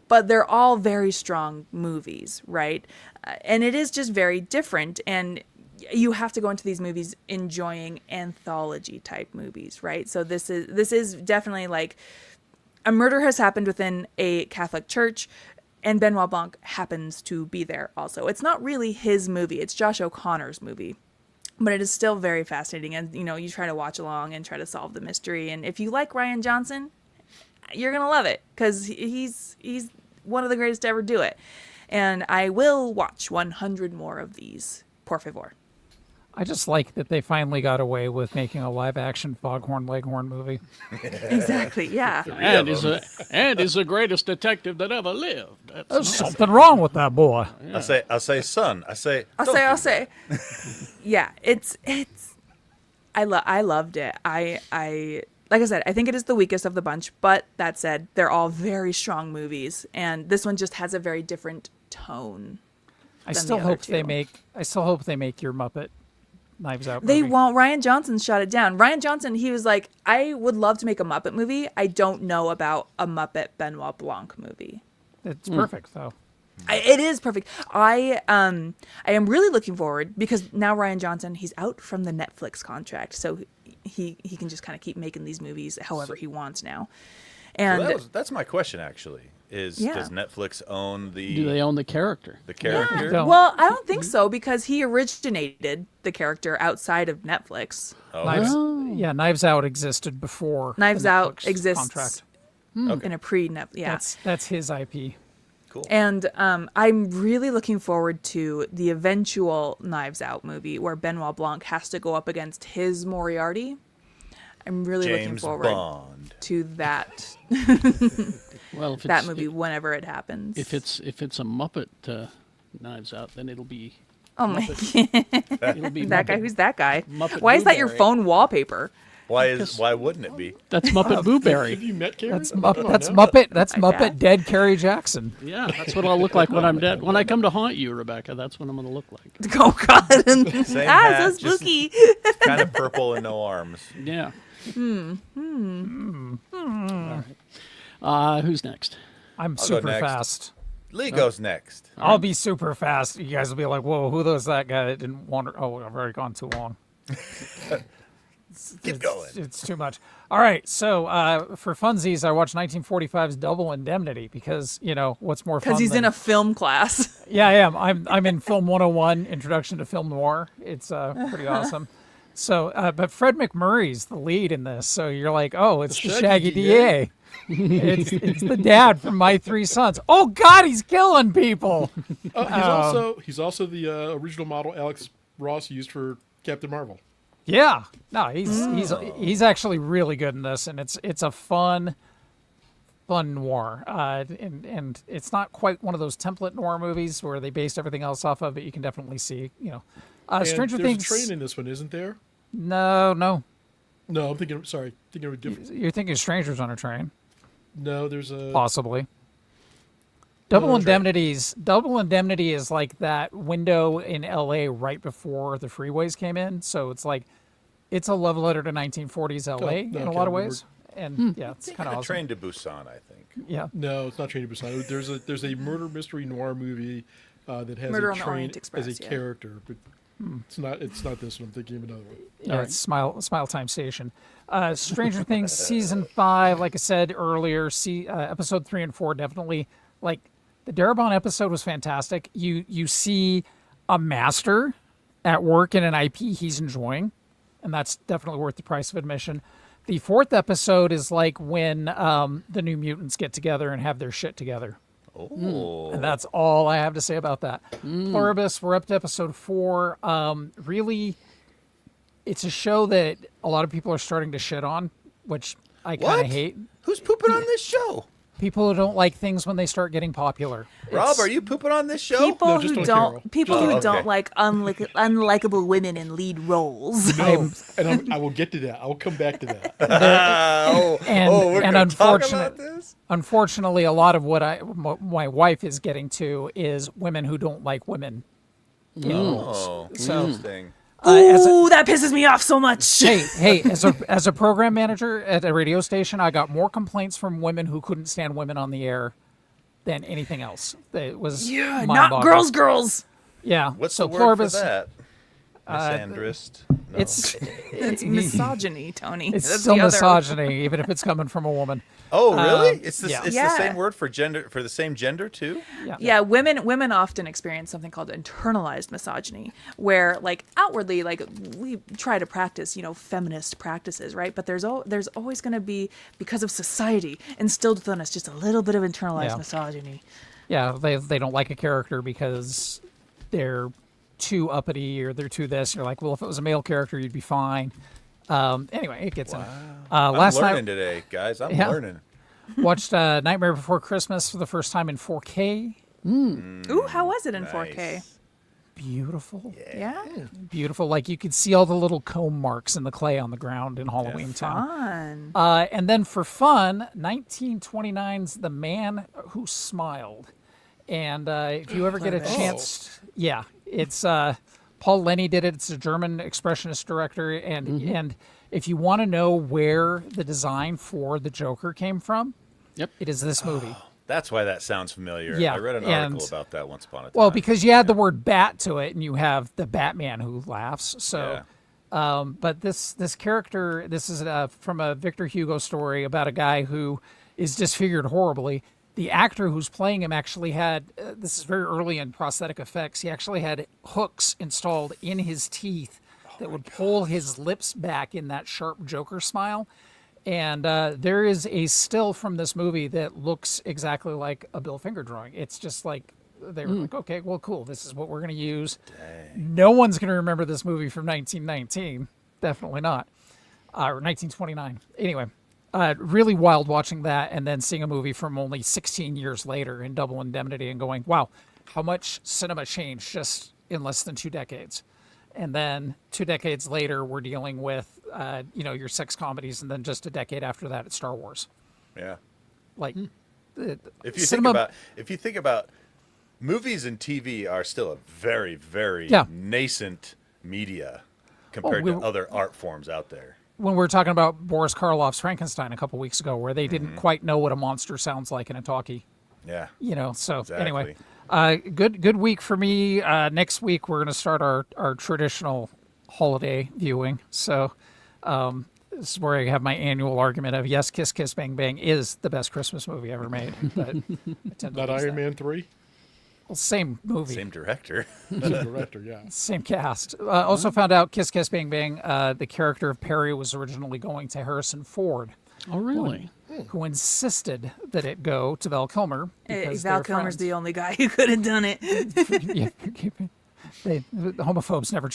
but they're all very strong movies, right? And it is just very different. And you have to go into these movies enjoying anthology type movies, right? So this is definitely like a murder has happened within a Catholic church, and Benoit Blanc happens to be there also. It's not really his movie. It's Josh O'Connor's movie. But it is still very fascinating, and you try to watch along and try to solve the mystery. And if you like Ryan Johnson, you're gonna love it because he's one of the greatest to ever do it. And I will watch 100 more of these. Por favor. I just like that they finally got away with making a live-action Foghorn Leghorn movie. Exactly. Yeah. And he's the greatest detective that ever lived. There's something wrong with that boy. I say, son. I'll say. Yeah, it's. I loved it. I like I said, I think it is the weakest of the bunch. But that said, they're all very strong movies, and this one just has a very different tone. I still hope they make your Muppet Knives Out movie. They won't. Ryan Johnson shot it down. Ryan Johnson, he was like, I would love to make a Muppet movie. I don't know about a Muppet Benoit Blanc movie. It's perfect though. It is perfect. I am really looking forward because now Ryan Johnson, he's out from the Netflix contract, so he can just kind of keep making these movies however he wants now. And That's my question actually. Does Netflix own the? Do they own the character? The character? Yeah. well, I don't think so because he originated the character outside of Netflix. Knives Out existed before. Knives the Out Netflix exists contract. in a pre-Netflix. Yeah. That's his IP. Cool. And I'm really looking forward to the eventual Knives Out movie where Benoit Blanc has to go up against his Moriarty. I'm really looking James forward Bond. to that Well, if that movie whenever it happens. If it's a Muppet Knives Out, then it'll be. Oh my It'll be that Muppet, guy, who's that guy? Muppet Why is that your Blueberry. phone wallpaper? Why wouldn't it be? That's Muppet Blueberry. Have you met Kerry? That's Come on Muppet. now. That's I Muppet bet. dead Kerry Jackson. Yeah, that's what I'll look like when I'm dead. When I come to haunt you, Rebecca, that's what I'm going to look like. Oh God! Same Ah, hat, so just spooky. kind of purple and no arms. Yeah. All right. Who's next? I'm I'll go super next. fast. Lee goes next. I'll be super fast. You guys will be like, "Whoa, who was that guy that didn't wander?" Oh, I've already gone too long. Keep going. It's too much. All right, so for funsies, I watched 1945's Double Indemnity because what's more fun? Because he's than... in a film class. Yeah, I am. I'm in Film 101, Introduction to Film Noir. It's pretty awesome. So, but Fred McMurray's the lead in this, so you're like, oh, it's the Shaggy DA. it's the dad from My Three Sons. Oh God, he's killing people. He's also the original model Alex Ross used for Captain Marvel. Yeah, no, he's actually really good in this, and it's a fun noir, and it's not quite one of those template noir movies where they based everything else off of, but you can definitely see, And Stranger there's Things. a train in this one, isn't there? No, No, I'm thinking of a different. you're thinking Strangers on a Train, No, there's a. possibly. Double Indemnity is like that window in LA right before the freeways came in. So it's like, it's a love letter to 1940s LA in a lot of ways. And yeah, it's kind of awesome. Train to Busan, I think. Yeah. No, it's not Train to Busan. There's a murder mystery noir movie that has Murder a on the train Orient Express, as a yeah. character, but it's not this one. I'm thinking of another one. Yeah, it's Smile Time Station. Stranger Things season 5, like I said earlier, episode 3 and 4 definitely, like, the Darabont episode was fantastic. You see a master at work in an IP he's enjoying, and that's definitely worth the price of admission. The 4th episode is like when the New Mutants get together and have their shit together. Oh. And that's all I have to say about that. Pluribus, we're up to episode 4. Really, it's a show that a lot of people are starting to shit on, which I kind What? of hate. Who's pooping on this show? People who don't like things when they start getting popular. Rob, are you pooping on this show? People just who on don't Carol. people Oh, who okay. don't like unlikable women in lead roles. No, I will get to that. I will come back to that. And we're gonna talk unfortunate- about this? Unfortunately, a lot of what my wife is getting to is women who don't like women. Oh, So- interesting. As a- Ooh, that pisses me off so much. hey, as a program manager at a radio station, I got more complaints from women who couldn't stand women on the air than anything else. It was Yeah, mind-boggling. not girls. Yeah. What's so the word Pluribus, for that? Misandrist. No. It's misogyny, Tony. It's That's still the other- misogyny, even if it's coming from a woman. Oh, really? It's the yeah. it's Yeah. the same word for gender for the same gender too. Yeah, women often experience something called internalized misogyny, where like outwardly, like we try to practice, feminist practices, right? But there's always going to be, because of society, instilled within us just a little bit of internalized Yeah. misogyny. Yeah, they don't like a character because they're too uppity or they're too this. You're like, well, if it was a male character, you'd be fine. Anyway, it gets in. Last I'm learning night, today, guys. I'm Yeah. learning. watched Nightmare Before Christmas for the first time in 4K. Ooh, how was it in 4K? Nice. Beautiful. Yeah, Beautiful. Like you could see all the little comb marks in the clay on the ground in Halloween Town. fun. And then for fun, 1929's The Man Who Smiled. And if you ever get a chance, yeah, it's Paul Lenny did it. It's a German expressionist director. And if you want to know where the design for the Joker came from, Yep. it is this movie. That's why that sounds familiar. Yeah, I read an and- article about that once upon a time. Well, because you add the word bat to it, and you have the Batman who laughs. So, but this character, this is from a Victor Hugo story about a guy who is disfigured horribly. The actor who's playing him actually had, this is very early in prosthetic effects, he actually had hooks installed in his teeth that would pull his lips back in that sharp Joker smile. And there is a still from this movie that looks exactly like a Bill Finger drawing. It's just like, they were like, okay, well, cool. This is what we're going to use. No one's going to remember this movie from 1919. Definitely not. Or 1929. Anyway, really wild watching that and then seeing a movie from only 16 years later in Double Indemnity and going, wow, how much cinema changed just in less than 2 decades. And then 2 decades later, we're dealing with, your sex comedies, and then just a decade after that, it's Star Wars. yeah. Like, If you cinema, think about movies and TV are still a very, very Yeah. nascent media compared we- to other art forms out there. when we were talking about Boris Karloff's Frankenstein a couple weeks ago, where they didn't quite know what a monster sounds like in a talkie. Yeah. So anyway, Exactly. good week for me. Next week we're going to start our traditional holiday viewing. So this is where I have my annual argument of yes, Kiss Kiss Bang Bang is the best Christmas movie ever made. But I tend to Not lose Iron that. Man 3? Well, same movie, Same director. Same director, yeah. same cast. Also found out Kiss Kiss Bang Bang, the character of Perry was originally going to Harrison Ford, Oh, really? who insisted that it go to Val Kilmer. because Val they're Kilmer's friends. the only guy who could have done it. Yeah, the homophobes never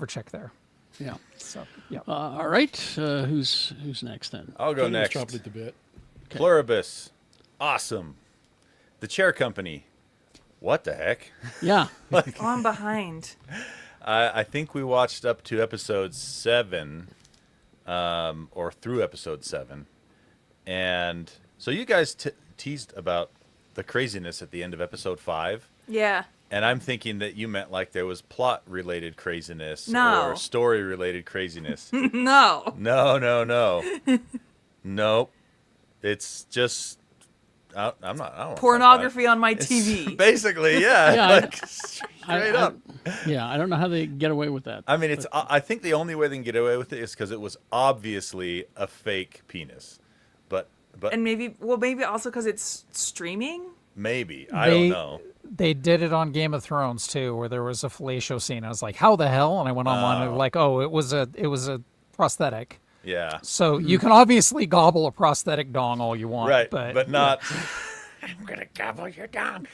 check there. Yeah. So yeah. All right. Who's next then? I'll go Tony was next. chomping at the bit. Pluribus. Awesome. The Chair Company. What the heck? Yeah. Oh, I'm behind. I think we watched up to episode 7, or through episode 7. And so you guys teased about the craziness at the end of episode 5. Yeah. And I'm thinking that you meant like there was plot-related craziness No. or story-related craziness. No. No. Nope. It's just I'm not. I don't wanna Pornography on my talk about TV. it. Basically, yeah. Yeah, like, straight up. Yeah, I don't know how they get away with that. I mean, it's. I think the only way they can get away with it is because it was obviously a fake penis, but And maybe also because it's streaming. maybe I don't know. They did it on Game of Thrones too, where there was a fellatio scene. I was like, "How the hell?" And I went online and like, "Oh, it was a prosthetic." Yeah, So you can obviously gobble a prosthetic dong all you want, right, but not. I'm gonna gobble your dong.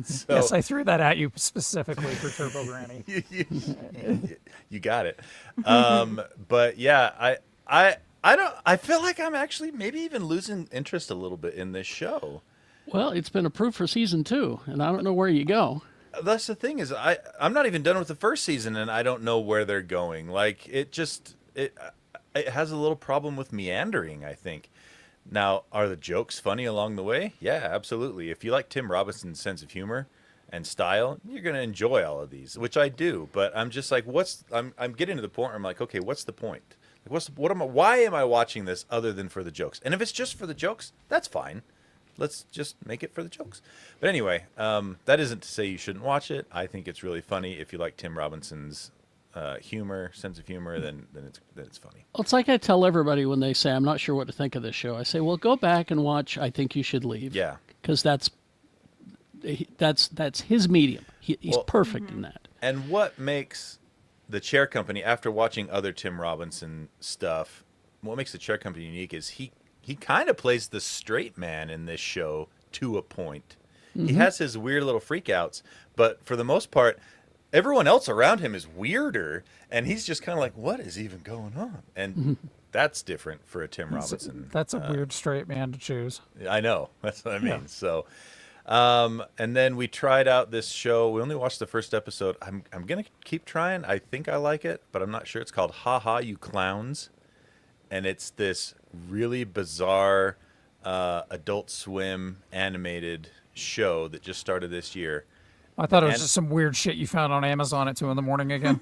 So yes, I threw that at you specifically for Turbo Granny. you got it. But yeah, I don't. I feel like I'm actually maybe even losing interest a little bit in this show. Well, it's been approved for season 2, and I don't know where you go. That's the thing is I'm not even done with the first season, and I don't know where they're going. Like it has a little problem with meandering, I think. Now, are the jokes funny along the way? Yeah, absolutely. If you like Tim Robinson's sense of humor and style, you're going to enjoy all of these, which I do. But I'm just like, I'm getting to the point where I'm like, okay, what's the point? Like, why am I watching this other than for the jokes? And if it's just for the jokes, that's fine. Let's just make it for the jokes. But anyway, that isn't to say you shouldn't watch it. I think it's really funny if you like Tim Robinson's humor, sense of humor, then it's funny. Well, it's like I tell everybody when they say I'm not sure what to think of this show. I say, well, go back and watch I Think You Should Leave. Yeah. Because that's his medium. He's Well, perfect in that. And what makes the Chair Company, after watching other Tim Robinson stuff, what makes the Chair Company unique is he kind of plays the straight man in this show to a point. He has his weird little freakouts, but for the most part, everyone else around him is weirder, and he's just kind of like, what is even going on? And that's different for a Tim Robinson. That's a weird straight man to choose. I know. That's what I mean. Yeah. So, and then we tried out this show. We only watched the first episode. I'm going to keep trying. I think I like it, but I'm not sure. It's called Ha Ha, You Clowns. And it's this really bizarre Adult Swim animated show that just started this year. I thought it was And- just some weird shit you found on Amazon at 2 a.m. again.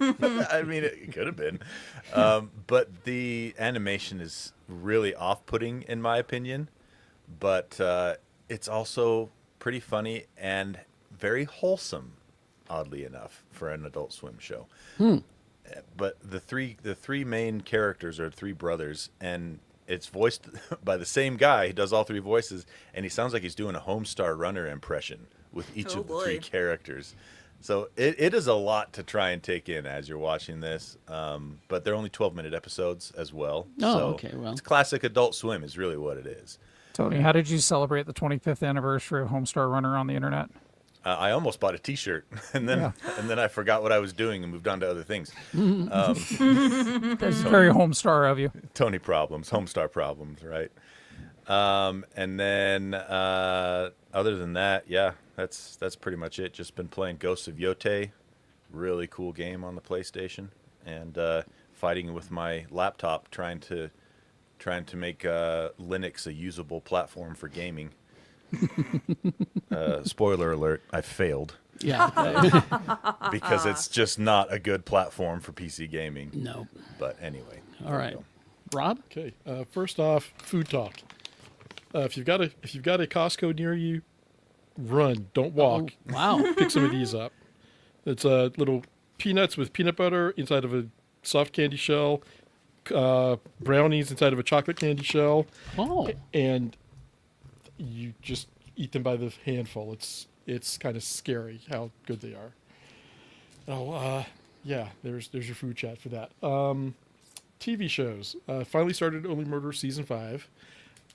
I mean, it could have been. But the animation is really off-putting, in my opinion. But it's also pretty funny and very wholesome, oddly enough, for an Adult Swim show. But the three main characters are three brothers, and it's voiced by the same guy. He does all three voices, and he sounds like he's doing a Homestar Runner impression with each Oh, of the three boy. characters. So it is a lot to try and take in as you're watching this. But they're only 12-minute episodes as well. Oh, so okay, well. it's classic Adult Swim is really what it is. Tony, how did you celebrate the 25th anniversary of Homestar Runner on the internet? I almost bought a T-shirt, and then I forgot what I was doing and moved on to other things. That's very Homestar of you. Tony problems, Homestar problems, right? And then other than that, yeah, that's pretty much it. Just been playing Ghosts of Yote, really cool game on the PlayStation, and fighting with my laptop, trying to make Linux a usable platform for gaming. Spoiler alert, I failed Yeah. because it's just not a good platform for PC gaming. No. But anyway. All there we right. go. Rob? Okay. First off, food talk. If you've got a Costco near you, run. Don't walk. Oh, wow. Pick some of these up. It's little peanuts with peanut butter inside of a soft candy shell, brownies inside of a chocolate candy shell, Oh. and you just eat them by the handful. It's kind of scary how good they are. Oh, yeah. There's your food chat for that. TV shows. Finally started Only Murders season 5.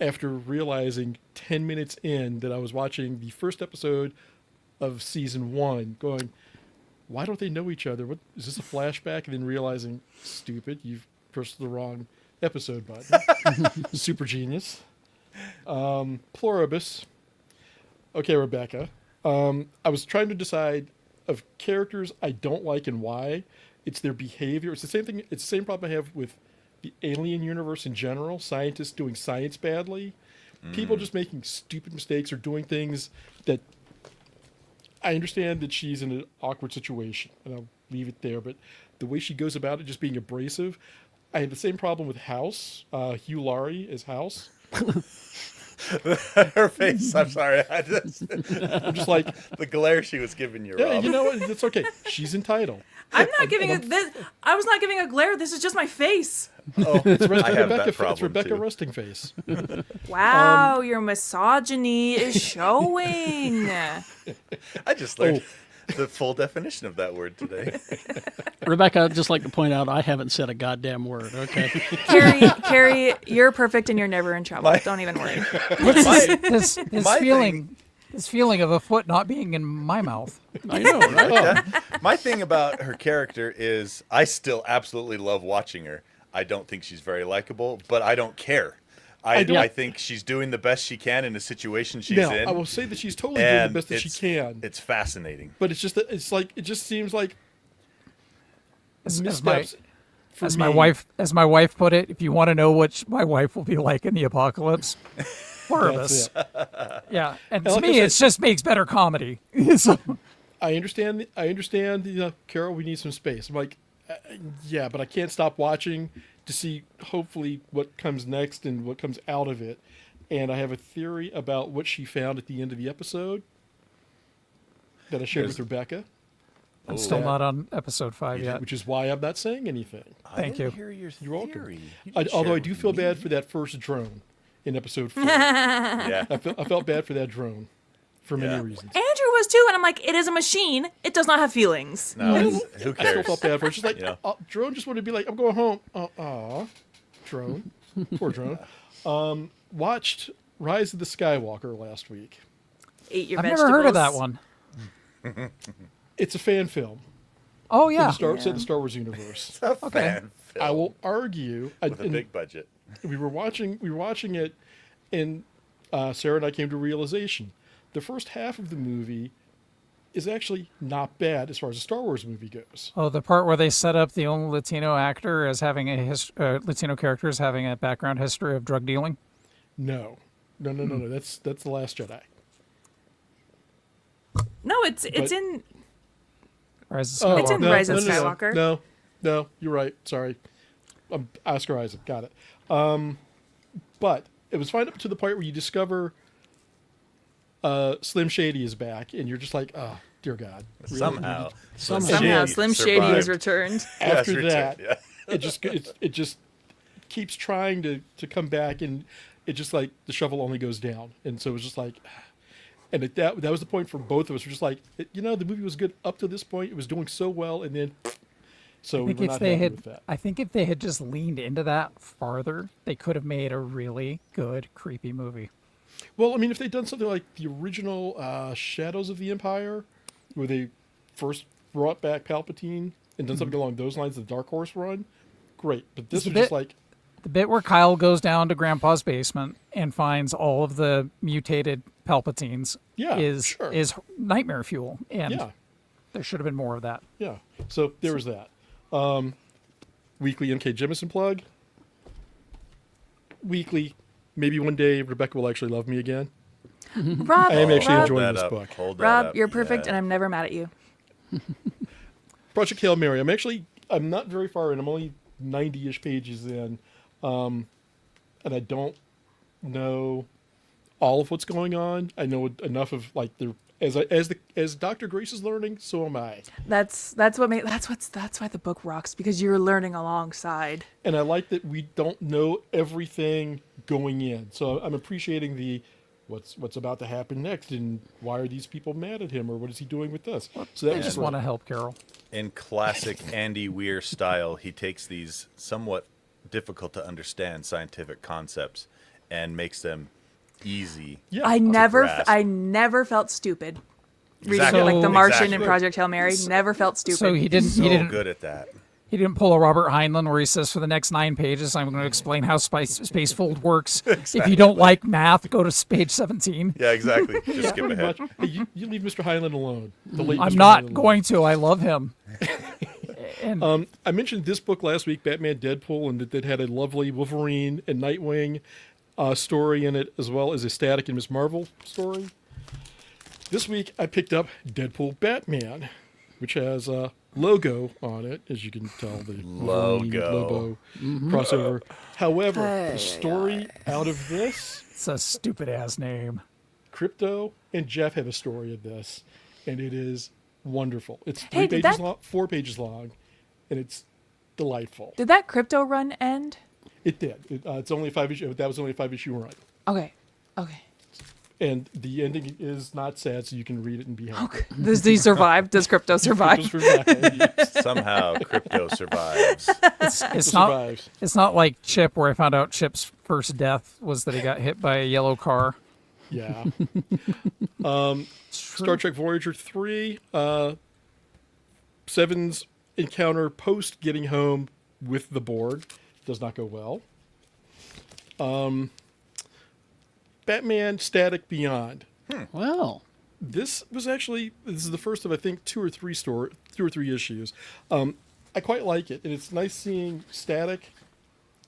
After realizing 10 minutes in that I was watching the first episode of season 1, going, why don't they know each other? What is this, a flashback? And then realizing, stupid, you've pressed the wrong episode button. Super genius. Pluribus. Okay, Rebecca. I was trying to decide of characters I don't like and why. It's their behavior. It's the same thing. It's the same problem I have with the alien universe in general. Scientists doing science badly. People just making stupid mistakes or doing things that I understand that she's in an awkward situation, and I'll leave it there. But the way she goes about it, just being abrasive. I had the same problem with House. Hugh Laurie is House. Her face. I'm sorry. I'm just like, The glare she was giving you, yeah, Rob. you know what? It's okay. She's entitled. I'm not giving a this. I was not giving a glare. This is just my face. Oh, I have that It's problem Rebecca too. resting face. Wow, your misogyny is showing. I just learned the full definition of that word today. Rebecca, I'd just like to point out I haven't said a goddamn word, okay? Carrie, you're perfect and you're never in trouble. My- Don't even worry. This My feeling, this feeling of a foot not being in my mouth. I know, right? My thing about her character is I still absolutely love watching her. I don't think she's very likable, but I don't care. I think she's doing the best she can in the situation she's Now, in. I will say that she's totally doing the and best that she can. It's fascinating. But it's just that it just seems like As my, missteps. for as me. my wife put it, if you want to know what my wife will be like in the apocalypse, Pluribus. Yeah, and to like I me, said- it just makes better comedy. So, I understand. Carol, we need some space. I'm like, yeah, but I can't stop watching to see hopefully what comes next and what comes out of it. And I have a theory about what she found at the end of the episode that I shared with Rebecca. I'm still not on episode 5 yet. which is why I'm not saying anything. Thank you. Hear your You're welcome. theory. You didn't Although share I it do with feel me. bad for that first drone in episode 4. Yeah. I felt bad for that drone for many Yeah. reasons. Andrew was too, and I'm like, it is a machine. It does not have feelings. No, who I still cares? felt bad for it. It's just like, Yeah. drone just wanted to be like, I'm going home. Aw, drone. Poor drone. Watched Rise of the Skywalker last week. Eat your I've vegetables. never heard of that one. It's a fan film. Oh, In yeah. the Star Wars universe. A fan film I will argue. with a big budget. We were watching it, and Sarah and I came to a realization. The first half of the movie is actually not bad as far as a Star Wars movie goes. Oh, the part where they set up the only Latino actor as having Latino character as having a background history of drug dealing. No. That's the Last Jedi. No, it's But- in. Rise of It's in Skywalker. Rise of Skywalker. No, you're right. Sorry. Oscar Isaac. Got it. But it was fine up to the point where you discover Slim Shady is back, and you're just like, oh, dear God. Really? Somehow Somehow Slim Shady has survived. returned. After Yes, that, returned, yeah. it just keeps trying to come back, and it just like the shovel only goes down, and so it was just like, and that was the point for both of us. We're just like, the movie was good up to this point. It was doing so well, and then so we were not happy with that. I think if they had just leaned into that farther, they could have made a really good, creepy movie. Well, I mean, if they'd done something like the original Shadows of the Empire, where they first brought back Palpatine and done something along those lines, the Dark Horse run, great. But this was just like, The bit where Kyle goes down to Grandpa's basement and finds all of the mutated Palpatines Yeah, is sure. is nightmare fuel, and yeah, there should have been more of that. yeah. So there was that. Weekly MK Jemison plug. Weekly, maybe one day Rebecca will actually love me again. Rob, I am actually Rob, enjoying That this up. book. Hold that Rob, up. you're perfect, Yeah. and I'm never mad at you. Project Hail Mary. I'm not very far in. I'm only 90-ish pages in, and I don't know all of what's going on. I know enough of like as Dr. Grace is learning, so am I. That's why the book rocks, because you're learning alongside. And I like that we don't know everything going in. So I'm appreciating the what's about to happen next, and why are these people mad at him, or what is he doing with this? So that I was just great. want to help Carol. In classic Andy Weir style, he takes these somewhat difficult to understand scientific concepts and makes them easy. Yeah. I never grasp. felt stupid reading Exactly. like The Martian and Exactly. Project Hail Mary. Never felt stupid. So he didn't. So he didn't. good at that. He didn't pull a Robert Heinlein where he says, for the next 9 pages, I'm going to explain how spacefold works. If you don't like math, go to page 17. Yeah, exactly. Just skip Pretty ahead. much. Hey, you leave Mr. Heinlein alone. The late I'm Mr. not Heinlein going to. I love him. And I mentioned this book last week, Batman Deadpool, and that had a lovely Wolverine and Nightwing story in it, as well as a Static and Miss Marvel story. This week, I picked up Deadpool Batman, which has a logo on it, as you can tell, the Wolverine Logo. crossover. However, the story out of this, it's a stupid ass name. Crypto and Jeff have a story of this, and it is wonderful. It's Hey, 4 pages long, and it's delightful. Did that crypto run end? It did. It's only a 5-issue. That was only a 5-issue run, Okay. and the ending is not sad, so you can read it and be happy. Does he survive? Does crypto survive? Just survive. Somehow, crypto survives. It's Survives. It's not like Chip, where I found out Chip's first death was that he got hit by a yellow car. Yeah. Star Trek Voyager 3. Seven's encounter post getting home with the Borg does not go well. Batman Static Beyond. Well, This is the first of, I think, two or three issues. I quite like it, and it's nice seeing Static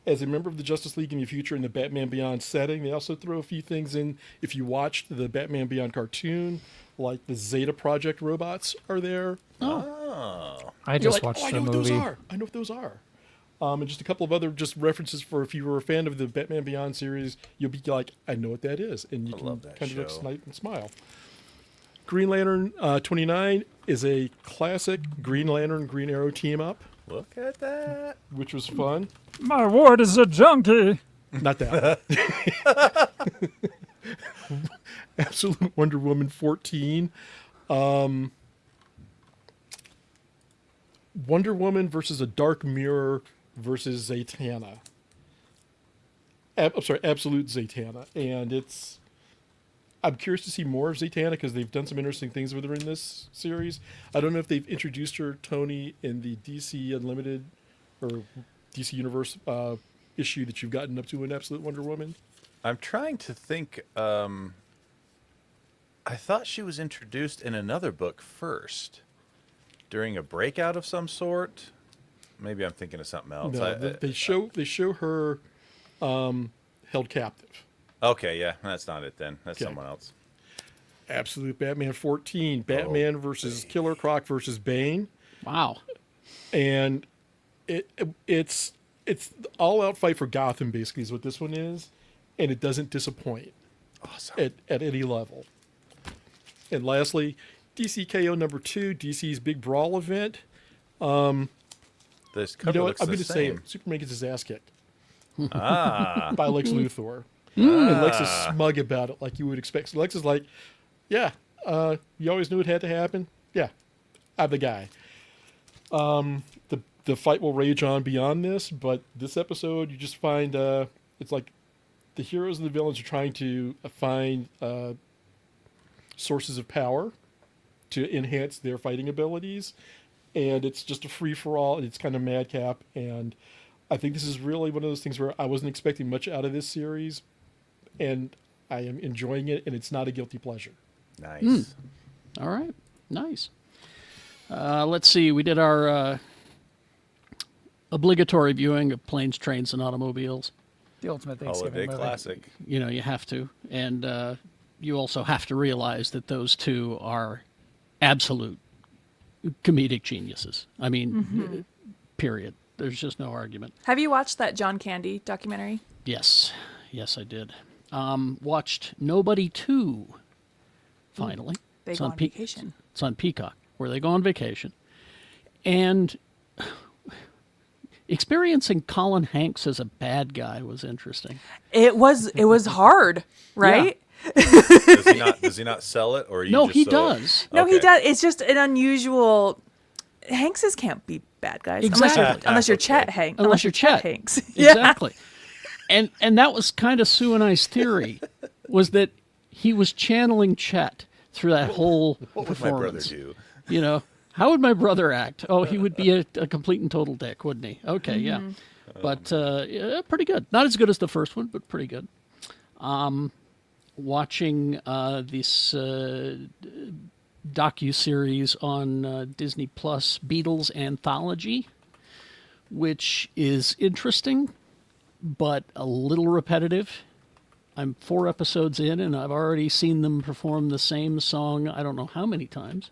as a member of the Justice League in the future in the Batman Beyond setting. They also throw a few things in. If you watched the Batman Beyond cartoon, like the Zeta Project robots are there. Oh. I You're just like, watched I the know movie. what those are. I know what those are. And just a couple of other just references for if you were a fan of the Batman Beyond series, you'll be like, I know what that is, and you I can love that kind of show. look and smile. Green Lantern 29 is a classic Green Lantern Green Arrow team up, Look at that. which was fun. My ward is a junkie. Not that. Absolute Wonder Woman 14. Wonder Woman versus a Dark Mirror versus Zatanna. I'm sorry, Absolute Zatanna. And I'm curious to see more of Zatanna because they've done some interesting things with her in this series. I don't know if they've introduced her, Tony, in the DC Unlimited or DC Universe issue that you've gotten up to in Absolute Wonder Woman. I'm trying to think. I thought she was introduced in another book first, during a breakout of some sort. Maybe I'm thinking of something else. No, they show her held captive. Okay, yeah, that's not it then. That's Okay. someone else. Absolute Batman 14, Batman versus Killer Croc versus Bane, Wow. and it's all out fight for Gotham basically is what this one is, and it doesn't disappoint Awesome. at any level. And lastly, DCKO number 2, DC's big brawl event. This You cover know what? looks I'm the going to say same. it. Superman gets his ass kicked Ah, by Lex Luthor. And Lex is smug about it, like you would expect. So Lex is like, yeah, you always knew it had to happen. Yeah, I'm the guy. The fight will rage on beyond this, but this episode, you just find it's like the heroes and the villains are trying to find sources of power to enhance their fighting abilities. And it's just a free-for-all, and it's kind of madcap. And I think this is really one of those things where I wasn't expecting much out of this series, and I am enjoying it, and it's not a guilty pleasure. nice. All right. Nice. Let's see. We did our obligatory viewing of Planes, Trains, and Automobiles. The ultimate Holiday Thanksgiving movie. classic. You know, you have to. And you also have to realize that those two are absolute comedic geniuses. I mean, period. There's just no argument. Have you watched that John Candy documentary? Yes. Yes, I did. Watched Nobody 2, finally. They It's go on on Pe- vacation. It's on Peacock, where they go on vacation. And experiencing Colin Hanks as a bad guy was interesting. It was hard, right? Does he not sell it, or are you No, just he so- does. No, he Okay. does. It's just an unusual. Hankses can't be bad guys Exactly. unless you're Okay. Chet Hanks. Unless you're Chet. Hanks. Yeah. Exactly. And that was kind of Sue and I's theory, was that he was channeling Chet through that whole What would my brother performance. do? You know, how would my brother act? Oh, he would be a complete and total dick, wouldn't he? Okay, yeah. But yeah, pretty good. Not as good as the first one, but pretty good. Watching this docu-series on Disney Plus, Beatles Anthology, which is interesting, but a little repetitive. I'm 4 episodes in, and I've already seen them perform the same song I don't know how many times.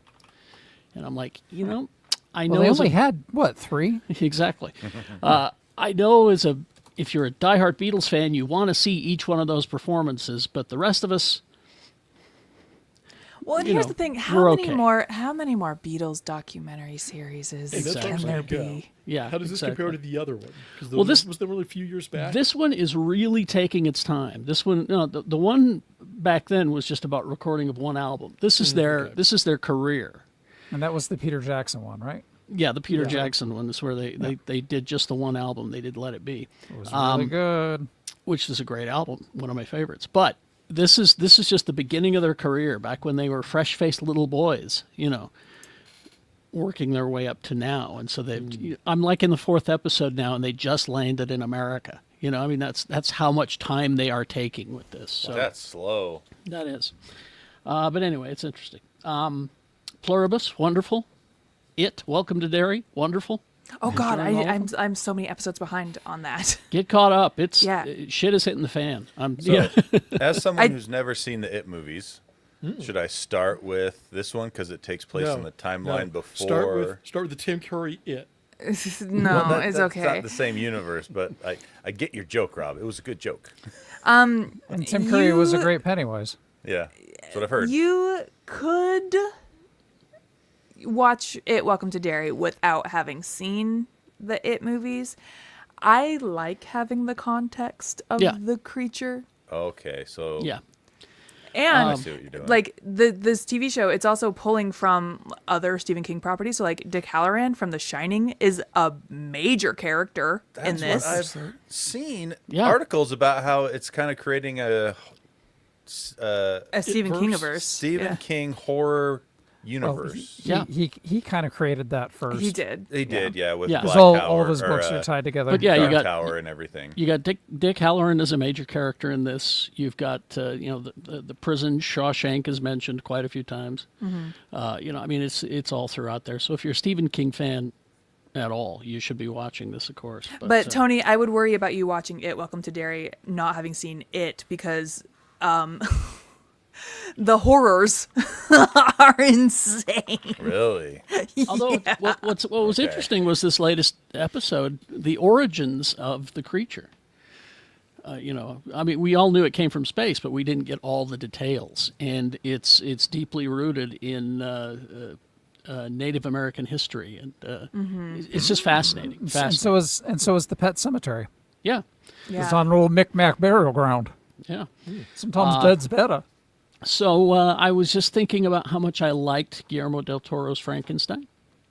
And I'm like, you know, I know Well, they as only a- had, what, 3? exactly. I know if you're a diehard Beatles fan, you want to see each one of those performances, but the rest of us, Well, and You here's know, the thing: we're okay. how many more Beatles documentary series Hey, that's Exactly. can there actually be? yeah. How does this exactly. compare to the other one? Because Well, this- was there really a few years back? This one is really taking its time. This one, no, the one back then was just about recording of one album. This is this is their career. And that was the Peter Jackson one, right? Yeah, the Peter Jackson one is where they did just the one album. They did Let It Be, It was really good. which is a great album, one of my favorites. But this is just the beginning of their career, back when they were fresh-faced little boys, you know, working their way up to now. And so I'm like in the 4th episode now, and they just landed in America. You know, I mean, that's how much time they are taking with this. So That's slow. that is. But anyway, it's interesting. Pluribus, wonderful. Welcome to Derry, wonderful. Oh God, Enjoying all of I'm so many episodes behind on that. Get caught up. It's Yeah. Shit is hitting the fan. So, as someone I- who's never seen the It movies, should I start with this one because it takes place in the timeline before? Start with the Tim Curry It. No, Well, it's that's okay. not the same universe, but I get your joke, Rob. It was a good joke. And Tim Curry was a you- great Pennywise. Yeah, that's what I've heard. You could watch It Welcome to Derry without having seen the It movies. I like having the context of Yeah. the creature. Okay, so Yeah. And I see what you're doing. like this TV show, it's also pulling from other Stephen King properties. So like Dick Halloran from The Shining is a major character in That's this. what I've seen Yeah. articles about how it's kind of creating a A Stephen Kingiverse. Stephen Yeah. King horror Well, universe. Yeah. he kind of created that first. He did. He did, yeah, with Yeah. Black 'Cause all Tower, of his or, books are tied together. But yeah, you Dark got Tower and everything. you got Dick Halloran as a major character in this. You've got the prison. Shawshank is mentioned quite a few times. I mean it's all throughout there. So if you're a Stephen King fan at all, you should be watching this, of course. But Tony, I would worry about you watching It Welcome to Derry not having seen it because the horrors are insane. Really? although what was Okay. interesting was this latest episode, the origins of the creature. I mean, we all knew it came from space, but we didn't get all the details, and it's deeply rooted in Native American history, and it's just fascinating. and Fascinating. so is the Pet Cemetery. Yeah, It's on an old Micmac burial ground. yeah. Sometimes dead's better. So I was just thinking about how much I liked Guillermo del Toro's Frankenstein,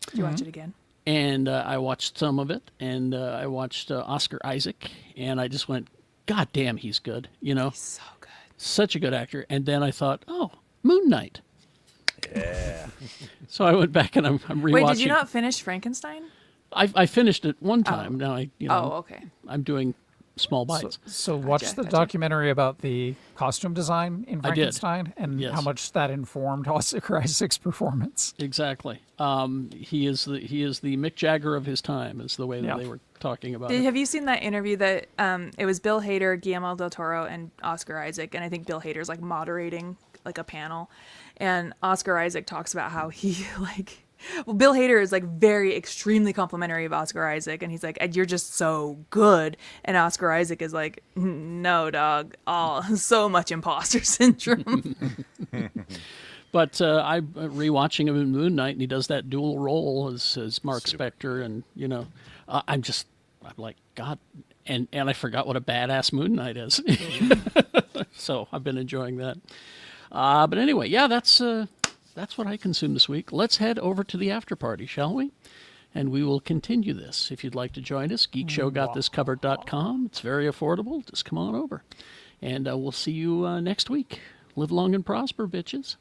Did you watch it again? and I watched some of it, and I watched Oscar Isaac, and I just went, God damn, he's good. So good. Such a good actor. And then I thought, oh, Moon Knight. Yeah. So I went back and I'm rewatching. Wait, did you not finish Frankenstein? I finished it one time. Now Oh, okay. I'm doing small bites. So watch the gotcha. documentary about the costume design in I did. Frankenstein and Yes. how much that informed Oscar Isaac's performance. Exactly. He is the Mick Jagger of his time, is the way that Yeah. they were talking about it. Have you seen that interview that it was Bill Hader, Guillermo del Toro, and Oscar Isaac, and I think Bill Hader's like moderating like a panel, and Oscar Isaac talks about how he Bill Hader is like very extremely complimentary of Oscar Isaac, and he's like, "You're just so good," and Oscar Isaac is like, "No, dog, so much imposter syndrome." But I'm rewatching him in Moon Knight, and he does that dual role as Mark Spector, and I'm like, God, and I forgot what a badass Moon Knight is. So I've been enjoying that. But anyway, yeah, that's what I consumed this week. Let's head over to the after party, shall we? And we will continue this. If you'd like to join us, geekshowgotthiscovered.com. It's very affordable. Just come on over. And we'll see you next week. Live long and prosper, bitches.